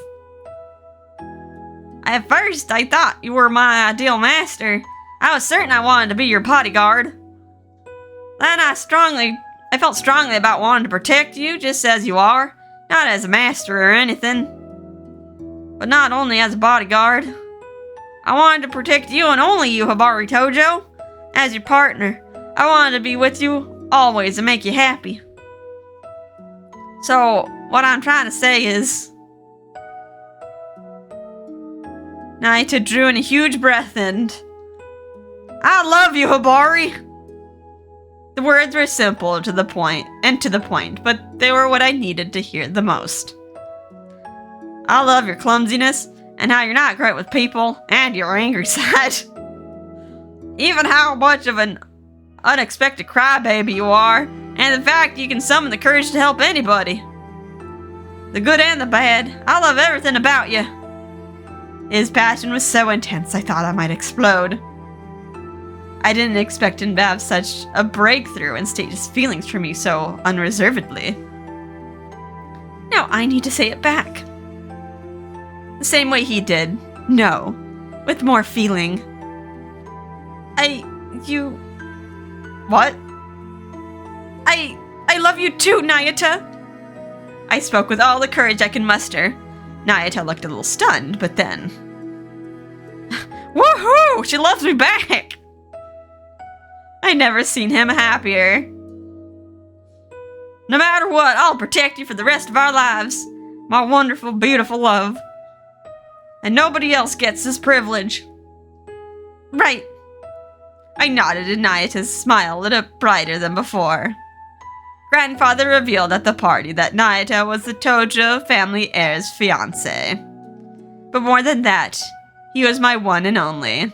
At first, I thought you were my ideal master. I was certain I wanted to be your bodyguard. Then I felt strongly about wanting to protect you just as you are, not as a master or anything. But not only as a bodyguard. I wanted to protect you and only you, Hibari Tojo. As your partner, I wanted to be with you always and make you happy. So, what I'm trying to say is... Nayuta drew in a huge breath and... I love you, Hibari! The words were simple to the point, but they were what I needed to hear the most. I love your clumsiness, and how you're not great with people, and your angry side. Even how much of an unexpected crybaby you are, and the fact you can summon the courage to help anybody. The good and the bad, I love everything about you. His passion was so intense I thought I might explode. I didn't expect him to have such a breakthrough and state his feelings for me so unreservedly. Now I need to say it back. The same way he did. No. With more feeling. What? I love you too, Nayuta! I spoke with all the courage I could muster. Nayuta looked a little stunned, but then... Woohoo! She loves me back! I never seen him happier. No matter what, I'll protect you for the rest of our lives. My wonderful, beautiful love. And nobody else gets this privilege. Right. I nodded and Nayuta's smile lit up brighter than before. Grandfather revealed at the party that Nayuta was the Tojo family heir's fiancé. But more than that, he was my one and only.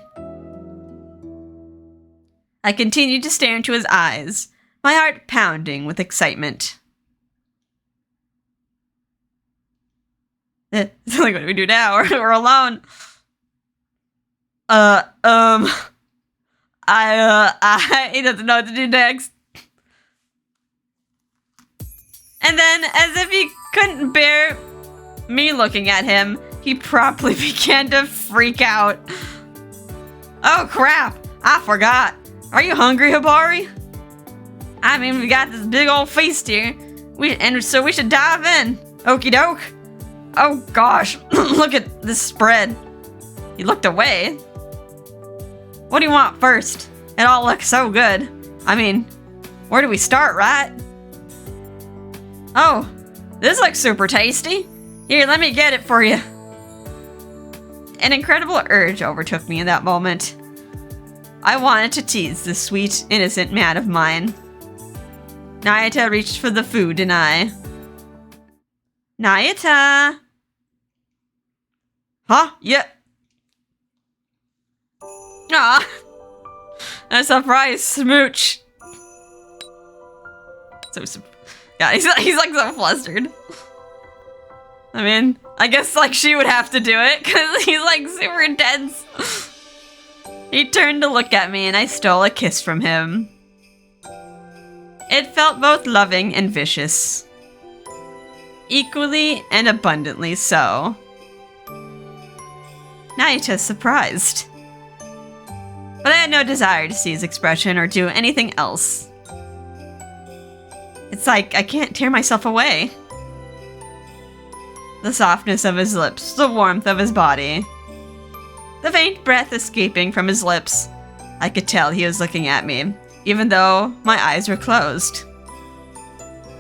I continued to stare into his eyes, my heart pounding with excitement. Like, what do we do now? We're alone. He doesn't know what to do next. And then, as if he couldn't bear me looking at him, he promptly began to freak out. Oh crap, I forgot. Are you hungry, Hibari? I mean, we got this big old feast here. So we should dive in. Okie doke. Oh gosh, look at this spread. He looked away. What do you want first? It all looks so good. I mean, where do we start, right? Oh, this looks super tasty. Here, let me get it for you. An incredible urge overtook me in that moment. I wanted to tease this sweet, innocent man of mine. Nayuta reached for the food and I... Nayuta! Huh? Yeah. Aw. A surprise smooch. Yeah, he's like so flustered. I mean, I guess like she would have to do it because he's like super intense. He turned to look at me and I stole a kiss from him. It felt both loving and vicious. Equally and abundantly so. Nayuta's surprised. But I had no desire to see his expression or do anything else. It's like I can't tear myself away. The softness of his lips, the warmth of his body. The faint breath escaping from his lips. I could tell he was looking at me, even though my eyes were closed.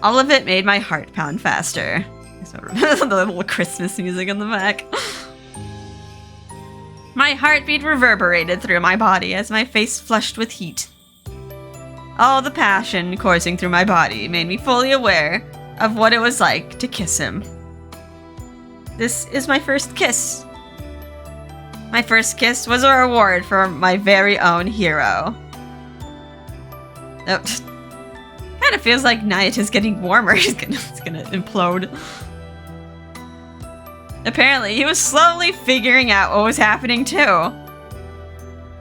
All of it made my heart pound faster. The little Christmas music in the back. My heartbeat reverberated through my body as my face flushed with heat. All the passion coursing through my body made me fully aware of what it was like to kiss him. This is my first kiss. My first kiss was a reward for my very own hero. Oh, kind of feels like Nayuta's getting warmer. He's gonna implode. Apparently, he was slowly figuring out what was happening too.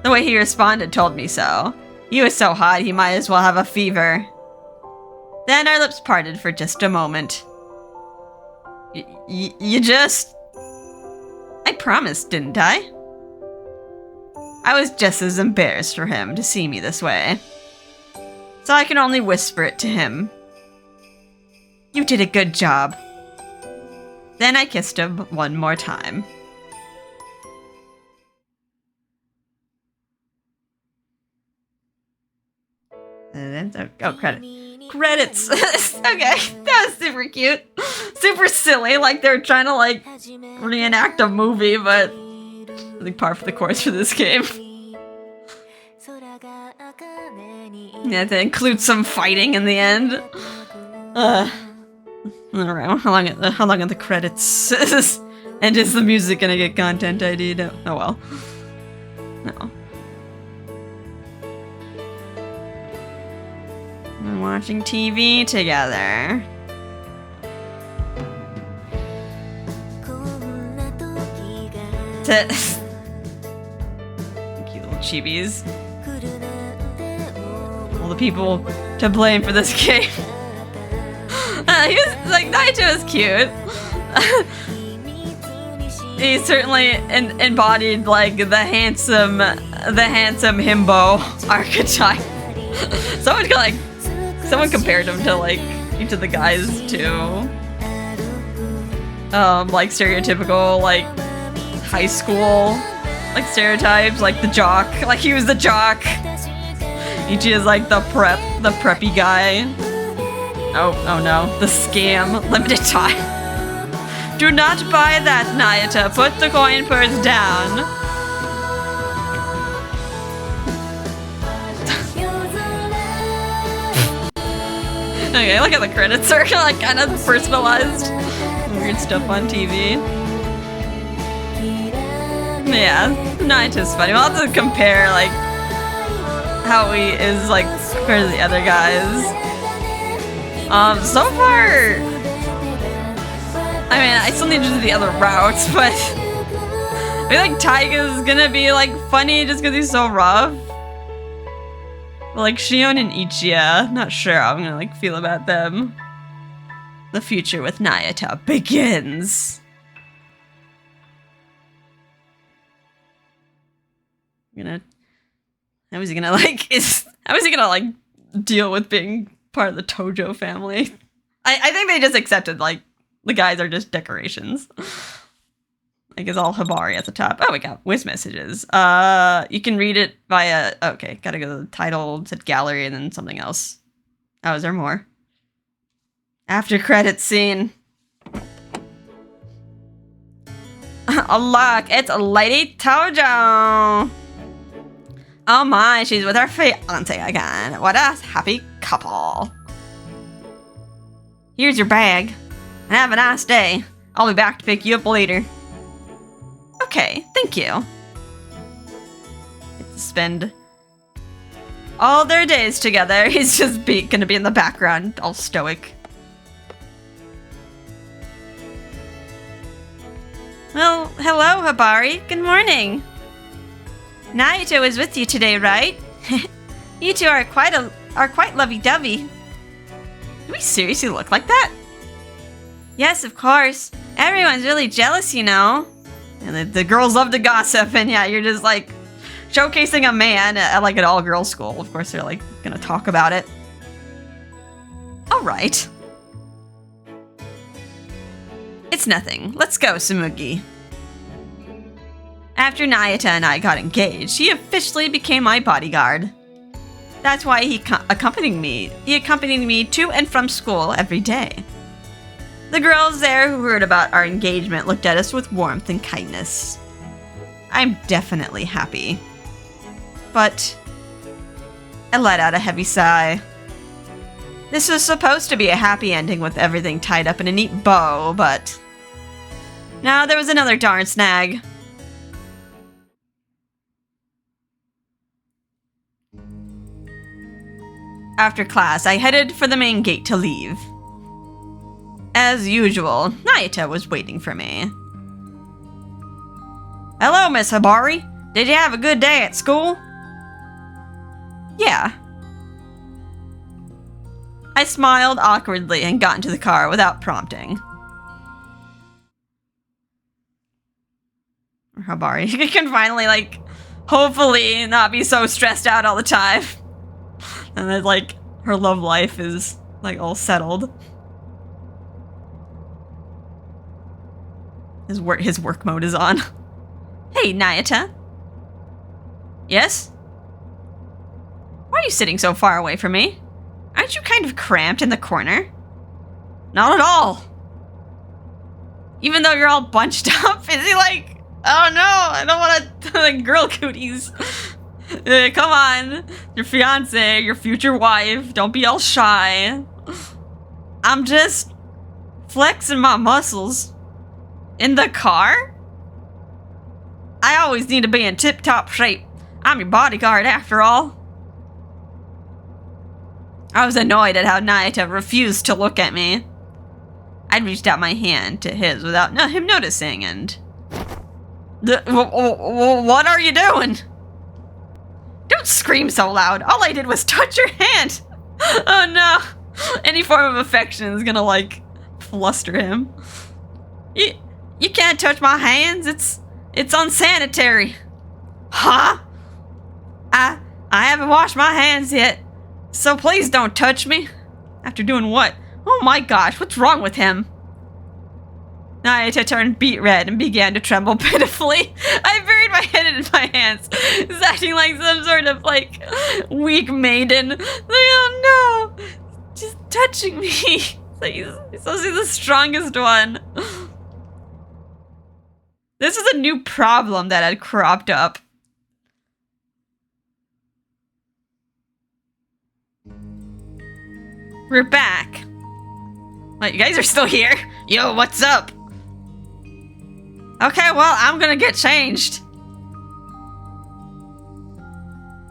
The way he responded told me so. He was so hot he might as well have a fever. Then our lips parted for just a moment. You just... I promised, didn't I? I was just as embarrassed for him to see me this way. So I can only whisper it to him. You did a good job. Then I kissed him one more time. And then, oh, credits. Okay, that was super cute. Super silly, like they're trying to like reenact a movie, but I think par for the course for this game. Yeah, to include some fighting in the end. I don't know how long are the credits? And is the music gonna get content ID? No. Oh well. No. We're watching TV together. Cute little chibis. All the people to blame for this game. He was like, Nayuta was cute. He certainly embodied like the handsome himbo archetype. Someone compared him to like each of the guys too. Like stereotypical like high school like stereotypes, like the jock. Like he was the jock. Ichi is like the preppy guy. Oh no, the scam, limited time. Do not buy that, Nayuta. Put the coin purse down. Okay, look at the credits are like kind of personalized. Weird stuff on TV. Yeah, Nayuta's funny. We'll have to compare like how he is like compared to the other guys. So far, I mean, I still need to do the other routes, but I feel like Taiga's gonna be like funny just because he's so rough. But, like Shion and Ichiya, not sure how I'm gonna like feel about them. The future with Nayuta begins. How is he gonna like deal with being part of the Tojo family? I think they just accepted like the guys are just decorations. Like it's all Hibari at the top. Oh, we got Wiz messages. You can read it via. Okay, gotta go to the title, said gallery, and then something else. Oh, is there more? After credits scene. Oh look, it's Lady Tojo. Oh my, she's with her fiancé again. What a happy couple. Here's your bag. and have a nice day. I'll be back to pick you up later. Okay, thank you. Get to spend all their days together. He's just gonna be in the background, all stoic. Well, hello, Hibari. Good morning. Nayuta was with you today, right? You two are quite lovey-dovey. Do we seriously look like that? Yes, of course. Everyone's really jealous, you know. And the girls love to gossip, and yeah, you're just like showcasing a man at like an all-girls school. Of course, they're like gonna talk about it. All right. It's nothing. Let's go, Tsumugi. After Nayuta and I got engaged, he officially became my bodyguard. That's why he accompanied me. He accompanied me to and from school every day. The girls there who heard about our engagement looked at us with warmth and kindness. I'm definitely happy. But I let out a heavy sigh. This was supposed to be a happy ending with everything tied up in a neat bow, but now there was another darn snag. After class, I headed for the main gate to leave. As usual, Nayuta was waiting for me. Hello, Miss Hibari. Did you have a good day at school? Yeah. I smiled awkwardly and got into the car without prompting. Hibari, you can finally, like, hopefully not be so stressed out all the time. And then, like, her love life is, like, all settled. His work mode is on. Hey, Nayuta. Yes? Why are you sitting so far away from me? Aren't you kind of cramped in the corner? Not at all. Even though you're all bunched up, is he like, oh no, I don't want to, like, girl cooties. Come on, your fiancé, your future wife, don't be all shy. I'm just flexing my muscles. In the car? I always need to be in tip-top shape. I'm your bodyguard after all. I was annoyed at how Nayuta refused to look at me. I'd reached out my hand to his without him noticing, and... What are you doing? Don't scream so loud. All I did was touch your hand. Oh no. Any form of affection is gonna, like, fluster him. You can't touch my hands. It's unsanitary. Huh? I haven't washed my hands yet. So please don't touch me. After doing what? Oh my gosh, what's wrong with him? Nayuta turned beet red and began to tremble pitifully. I buried my head in my hands. He's acting like some sort of, like, weak maiden. Like, oh no! Just touching me. Like, he's supposed to be the strongest one. This is a new problem that had cropped up. We're back. Wait, you guys are still here? Yo, what's up? Okay, well, I'm gonna get changed.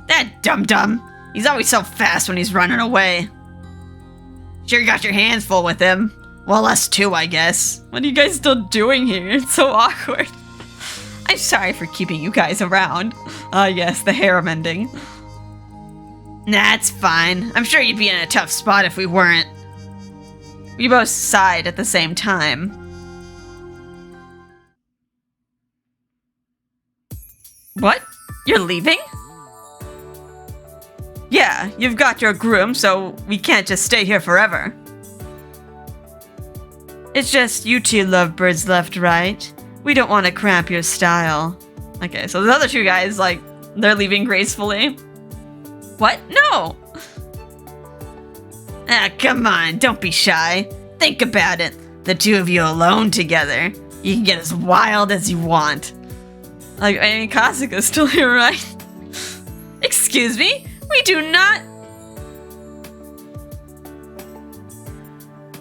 That dum-dum. He's always so fast when he's running away. Sure you got your hands full with him. Well, us too, I guess. What are you guys still doing here? It's so awkward. I'm sorry for keeping you guys around. Yes, the hair mending. Nah, it's fine. I'm sure you'd be in a tough spot if we weren't. We both sighed at the same time. What? You're leaving? Yeah, you've got your groom, so we can't just stay here forever. It's just you two lovebirds left, right? We don't want to cramp your style. Okay, so the other two guys, like, they're leaving gracefully. What? No! Ah, come on, don't be shy. Think about it. The two of you alone together. You can get as wild as you want. Like, I mean, Kasuga's still here, right? Excuse me? We do not...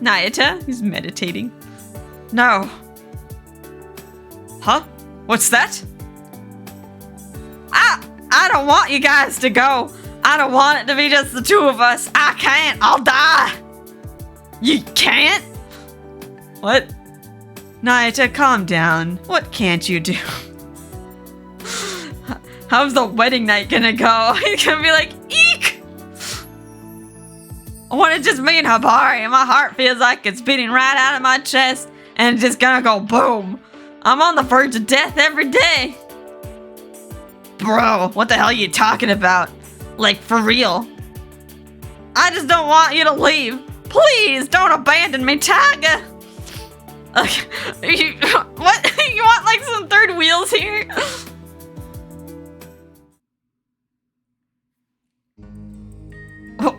Nayuta, he's meditating. No. Huh? What's that? I don't want you guys to go. I don't want it to be just the two of us. I can't. I'll die. You can't? What? Nayuta, calm down. What can't you do? How's the wedding night gonna go? He's gonna be like, eek! I want it just me and Hibari, and my heart feels like it's beating right out of my chest, and it's just gonna go boom. I'm on the verge of death every day. Bro, what the hell are you talking about? Like, for real? I just don't want you to leave. Please, don't abandon me, Tiger. What? You want, like, some third wheels here?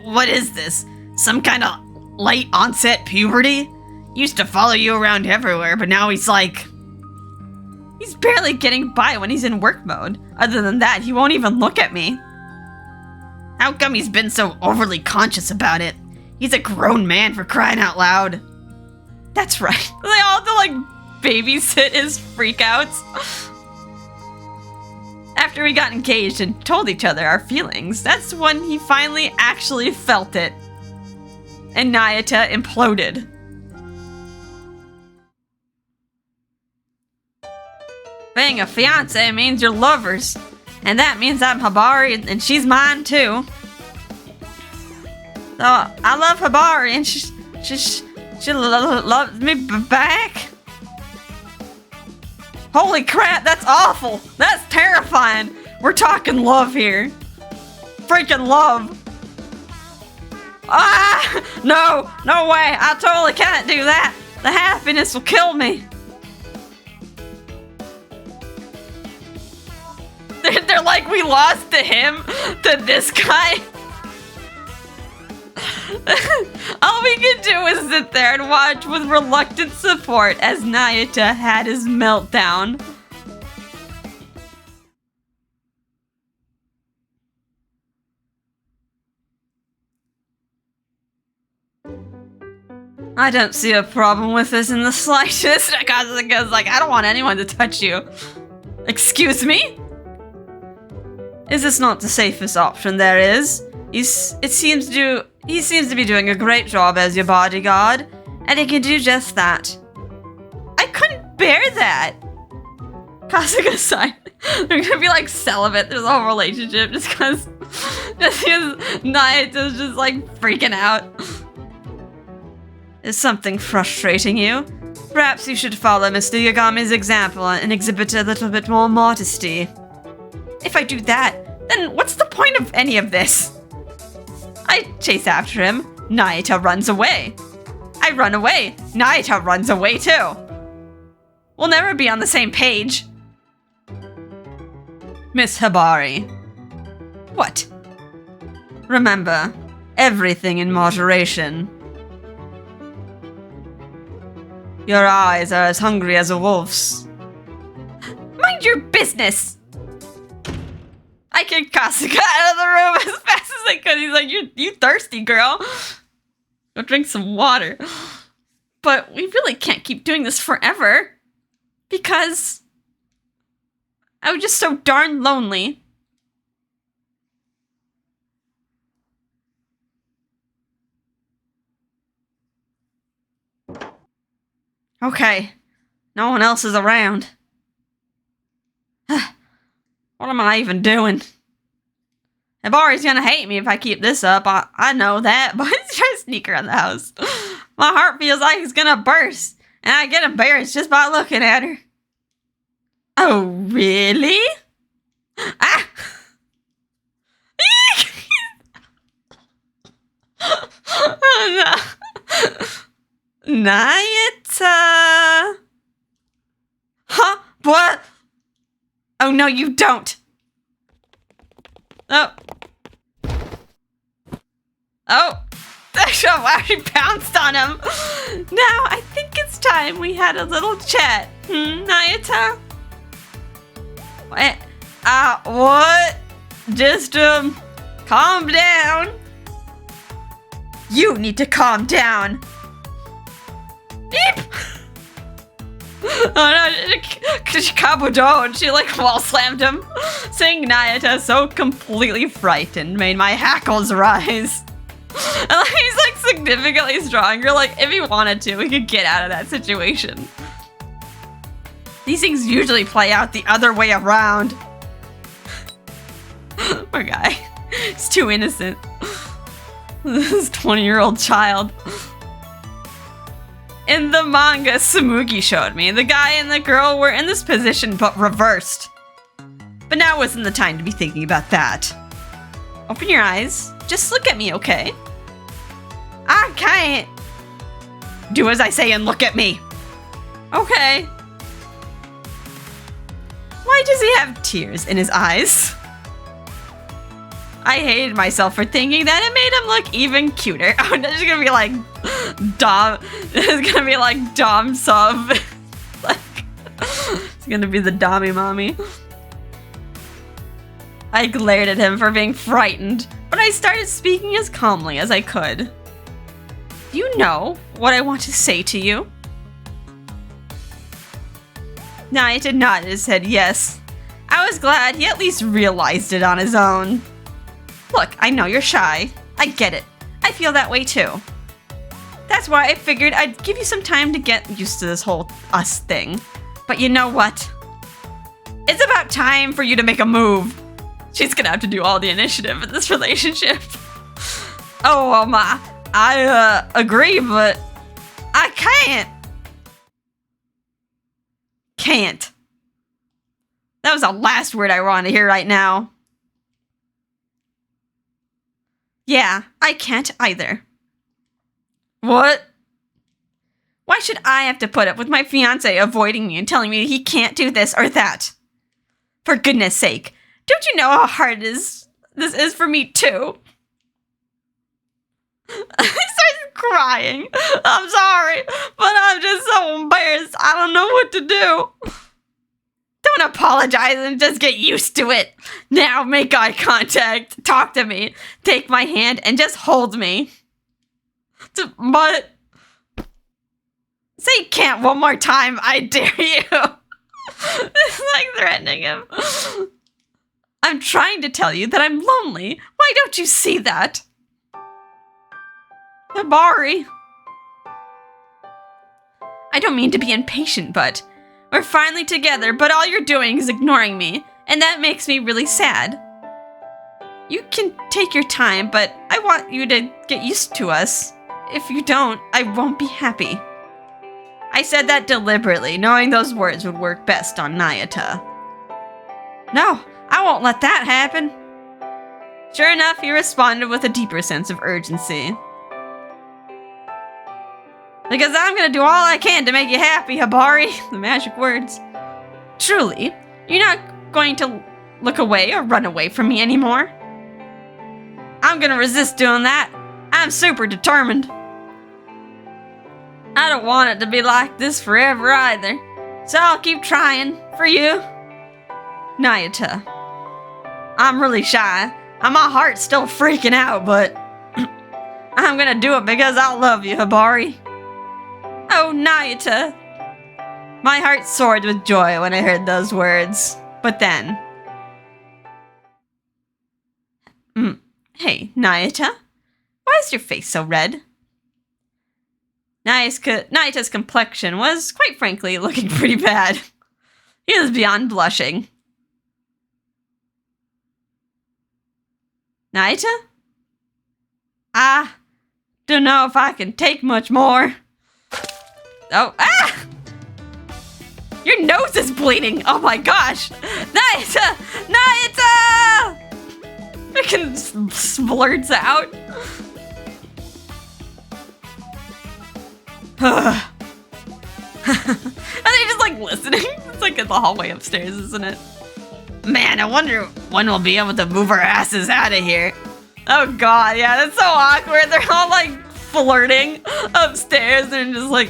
What is this? Some kind of late onset puberty? Used to follow you around everywhere, but now he's like... He's barely getting by when he's in work mode. Other than that, he won't even look at me. How come he's been so overly conscious about it? He's a grown man, for crying out loud. That's right. They all have to, like, babysit his freakouts. After we got engaged and told each other our feelings, that's when he finally actually felt it. And Nayuta imploded. Being a fiancé means you're lovers. And that means I'm Hibari and she's mine too. So I love Hibari and she loves me back. Holy crap, that's awful. That's terrifying. We're talking love here. Freaking love. Ah, no way. I totally can't do that. The happiness will kill me. They're like, we lost to him, to this guy. All we could do was sit there and watch with reluctant support as Nayuta had his meltdown. I don't see a problem with this in the slightest, because like, I don't want anyone to touch you. Excuse me? Is this not the safest option there is? He seems to be doing a great job as your bodyguard, and he can do just that. I couldn't bear that! Kasuga-san, they're gonna be like celibate this whole relationship just because Nayuta's just like freaking out. Is something frustrating you? Perhaps you should follow Mr. Yagami's example and exhibit a little bit more modesty. If I do that, then what's the point of any of this? I chase after him. Nayuta runs away. I run away. Nayuta runs away too. We'll never be on the same page. Miss Hibari. What? Remember, everything in moderation. Your eyes are as hungry as a wolf's. Mind your business! I kicked Kasuga out of the room as fast as I could. He's like, you thirsty, girl. Go drink some water. But we really can't keep doing this forever. Because I was just so darn lonely. Okay. No one else is around. What am I even doing? Hibari's gonna hate me if I keep this up. I know that, but he's trying to sneak around the house. My heart feels like it's gonna burst, and I get embarrassed just by looking at her. Oh, really? Ah! Oh, no. Nayuta. Huh? What? Oh, no, you don't. Oh. Oh. Wow, she pounced on him. Now, I think it's time we had a little chat. Nayuta? What? Just, calm down. You need to calm down. Beep. Oh no, Kabuto, and she like wall slammed him. Seeing Nayuta so completely frightened made my hackles rise. And like, he's like significantly stronger. Like if he wanted to, he could get out of that situation. These things usually play out the other way around. Poor guy. He's too innocent. This 20-year-old child. In the manga Tsumugi showed me, the guy and the girl were in this position but reversed. But now wasn't the time to be thinking about that. Open your eyes. Just look at me, okay? I can't. Do as I say and look at me. Okay. Why does he have tears in his eyes? I hated myself for thinking that it made him look even cuter. Oh, it's gonna be like Dom. It's gonna be like Dom sub. Like, it's gonna be the Dommy mommy. I glared at him for being frightened, but I started speaking as calmly as I could. Do you know what I want to say to you? Nayuta nodded his head yes. I was glad he at least realized it on his own. Look, I know you're shy. I get it. I feel that way too. That's why I figured I'd give you some time to get used to this whole us thing. But you know what? It's about time for you to make a move. She's gonna have to do all the initiative in this relationship. Oh, I agree, but I can't. Can't. That was the last word I want to hear right now. Yeah, I can't either. What? Why should I have to put up with my fiancé avoiding me and telling me he can't do this or that? For goodness sake, don't you know how hard this is for me too? I started crying. I'm sorry, but I'm just so embarrassed. I don't know what to do. Don't apologize and just get used to it. Now make eye contact, talk to me, take my hand, and just hold me. But say can't one more time, I dare you. It's like threatening him. I'm trying to tell you that I'm lonely. Why don't you see that? Hibari. I don't mean to be impatient, but we're finally together, but all you're doing is ignoring me, and that makes me really sad. You can take your time, but I want you to get used to us. If you don't, I won't be happy. I said that deliberately, knowing those words would work best on Nayuta. No, I won't let that happen. Sure enough, he responded with a deeper sense of urgency. Because I'm gonna do all I can to make you happy, Hibari. The magic words. Truly, you're not going to look away or run away from me anymore. I'm gonna resist doing that. I'm super determined. I don't want it to be like this forever either, so I'll keep trying for you. Nayuta. I'm really shy, and my heart's still freaking out, but I'm gonna do it because I love you, Hibari. Oh, Nayuta. My heart soared with joy when I heard those words, but then... Hey, Nayuta? Why is your face so red? Nayuta's complexion was, quite frankly, looking pretty bad. He was beyond blushing. Nayuta? I don't know if I can take much more. Oh, ah! Your nose is bleeding! Oh my gosh! Nayuta! Nayuta! Freaking splurts out. Are they just like listening? It's like in the hallway upstairs, isn't it? Man, I wonder when we'll be able to move our asses out of here. Oh god, yeah, that's so awkward. They're all like flirting upstairs and just like,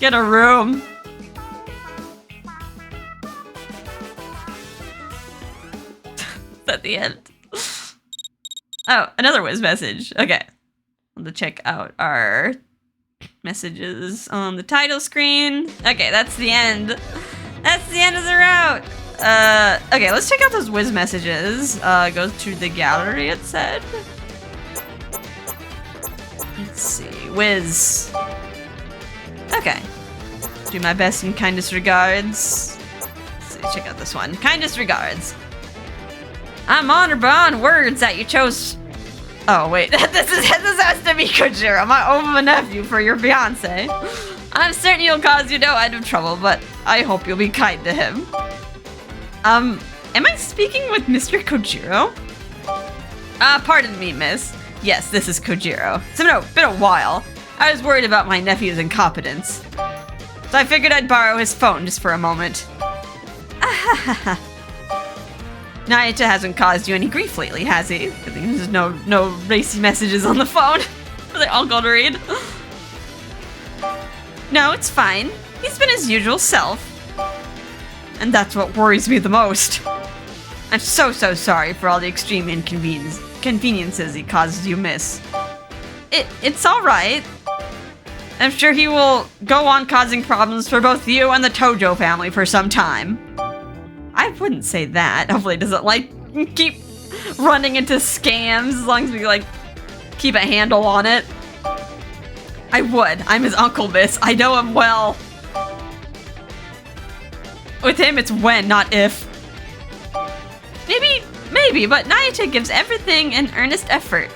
get a room. Is that the end? Oh, another Wiz message. Okay. To check out our messages on the title screen. Okay, that's the end. That's the end of the route. Okay, let's check out those Wiz messages. Go to the gallery, it said. Let's see, Wiz. Okay. Do my best and kindest regards. Let's see, check out this one. Kindest regards. I'm honored beyond words that you chose. Oh wait, this has to be Kojiro, my own nephew, for your fiancé. I'm certain he'll cause you no end of trouble, but I hope you'll be kind to him. Am I speaking with Mr. Kojiro? Pardon me, miss. Yes, this is Kojiro. It's been a while. I was worried about my nephew's incompetence. So I figured I'd borrow his phone just for a moment. Nayuta hasn't caused you any grief lately, has he? I think there's no racy messages on the phone for the uncle to read. No, it's fine. He's been his usual self. And that's what worries me the most. I'm so sorry for all the extreme inconveniences he causes you, miss. It's alright. I'm sure he will go on causing problems for both you and the Tojo family for some time. I wouldn't say that. Hopefully he doesn't, keep running into scams as long as we, keep a handle on it. I would. I'm his uncle, miss. I know him well. With him, it's when, not if. Maybe, but Nayuta gives everything an earnest effort.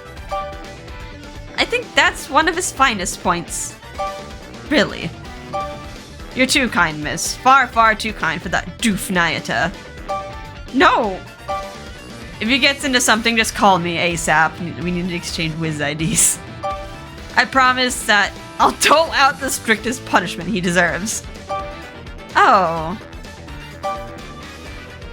I think that's one of his finest points. Really. You're too kind, miss. Far too kind for that doof Nayuta. No! If he gets into something, just call me ASAP. We need to exchange Wiz IDs. I promise that I'll dole out the strictest punishment he deserves. Oh.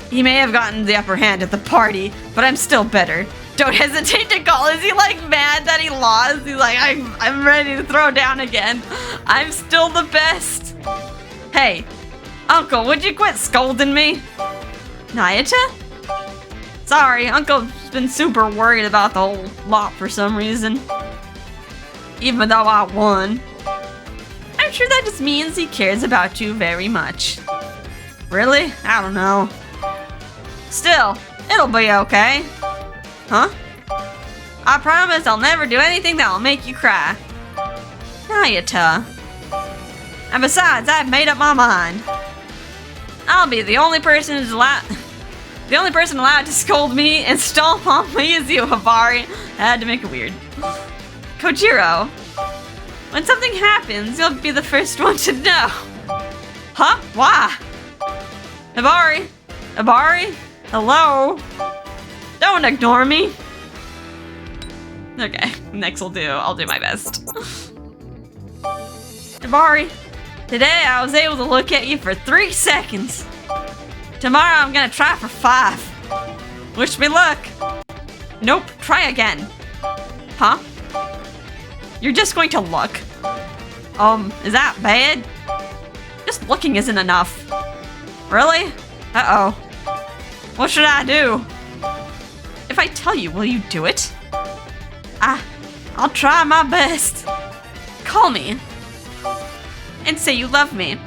He may have gotten the upper hand at the party, but I'm still better. Don't hesitate to call. Is he mad that he lost? He's like, I'm ready to throw down again. I'm still the best. Hey, Uncle, would you quit scolding me? Nayuta? Sorry, Uncle's been super worried about the whole lot for some reason. Even though I won. I'm sure that just means he cares about you very much. Really? I don't know. Still, it'll be okay. Huh? I promise I'll never do anything that'll make you cry. Nayuta. And besides, I've made up my mind. I'll be the only person allowed to scold me and stomp on me is you, Hibari. I had to make it weird. Kojiro. When something happens, you'll be the first one to know. Huh? Why? Hibari? Hibari? Hello? Don't ignore me. Okay, next will do. I'll do my best. Hibari, today I was able to look at you for 3 seconds. Tomorrow I'm gonna try for 5. Wish me luck. Nope, try again. Huh? You're just going to look. Is that bad? Just looking isn't enough. Really? Uh-oh. What should I do? If I tell you, will you do it? I'll try my best. Call me. And say you love me.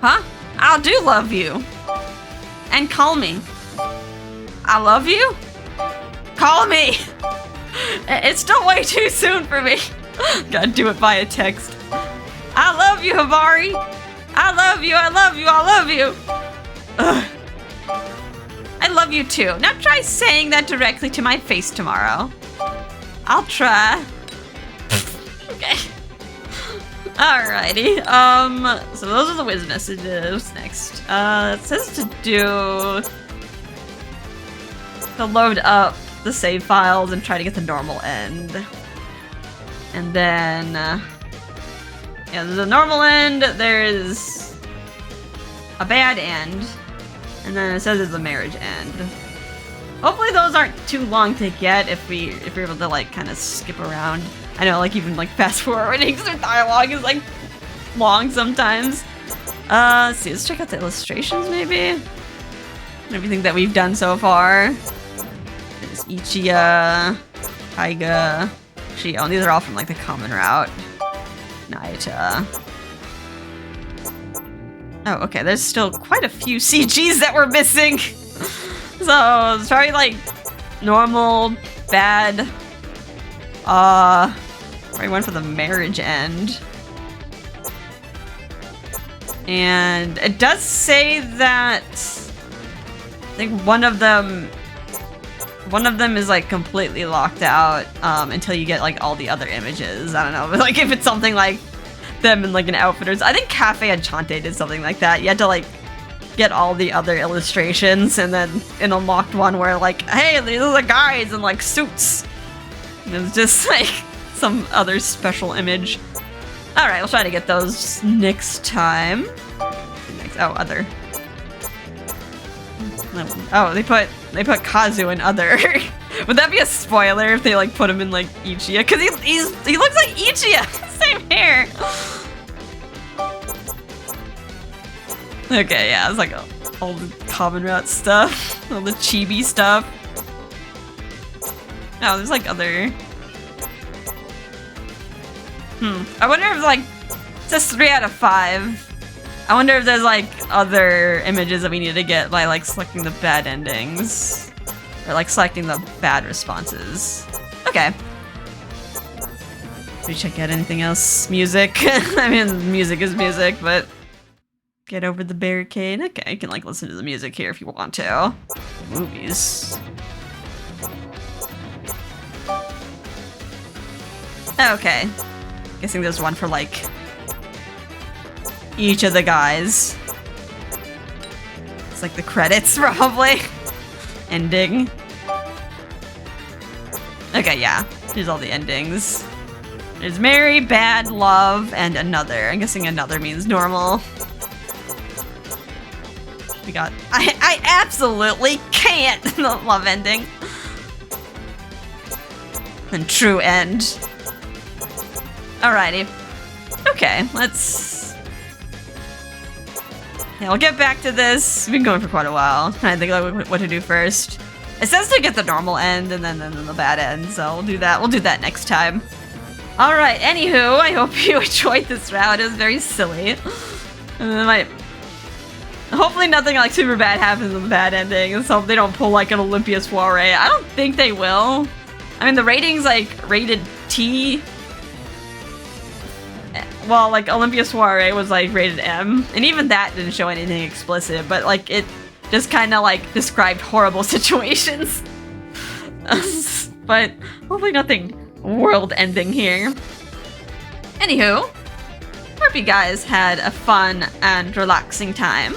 Huh? I do love you. And call me. I love you? Call me. It's still way too soon for me. Gotta do it via text. I love you, Hibari. I love you, I love you, I love you. Ugh. I love you too. Now try saying that directly to my face tomorrow. I'll try. Okay. Alrighty. So those are the Wiz messages. Next. It says to load up the save files and try to get the normal end. And then, yeah, there's a normal end, there's a bad end, and then it says there's a marriage end. Hopefully those aren't too long to get if we're able to kind of skip around. I know even fast forwarding because their dialogue is long sometimes. Let's see, let's check out the illustrations maybe. Everything that we've done so far. There's Ichiya, Taiga, Shio, and these are all from the common route. Nayuta. Oh, okay, there's still quite a few CGs that we're missing. So, it's probably like normal, bad. I went for the marriage end. And it does say that I think one of them is like completely locked out until you get like all the other images. I don't know, but like if it's something like them in like an outfit or I think Cafe Enchante did something like that. You had to like get all the other illustrations and then an unlocked one where like, hey, these are the guys in like suits. And it was just like some other special image. All right, we'll try to get those next time. Oh, other. Oh, they put Kazu in other. Would that be a spoiler if they like put him in like Ichiya? Cause he looks like Ichiya. Same hair. Okay, yeah, it's like all the common route stuff, all the chibi stuff. Oh, there's like other. I wonder if like it says 3 out of 5. I wonder if there's like other images that we need to get by like selecting the bad endings or like selecting the bad responses. Okay. Did we check out anything else? Music. I mean, music is music, but get over the barricade. Okay, you can like listen to the music here if you want to. Movies. Okay. Guessing there's one for like each of the guys. It's like the credits probably. Ending. Okay, yeah. Here's all the endings. There's Marry, Bad, Love, and Another. I'm guessing Another means normal. We got I absolutely can't the love ending. And True End. Alrighty. Okay, let's... Yeah, we'll get back to this. We've been going for quite a while. Trying to think like what to do first. It says to get the normal end and then the bad end, so we'll do that. We'll do that next time. Alright, anywho, I hope you enjoyed this route. It was very silly. And then hopefully nothing like super bad happens in the bad ending, and so they don't pull like an Olympia soiree. I don't think they will. I mean, the rating's like rated T. Well, like, Olympia Soiree was, like, rated M, and even that didn't show anything explicit, but, like, it just kind of, like, described horrible situations. But hopefully nothing world-ending here. Anywho, hope you guys had a fun and relaxing time,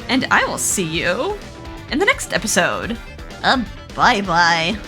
and I will see you in the next episode. Bye-bye.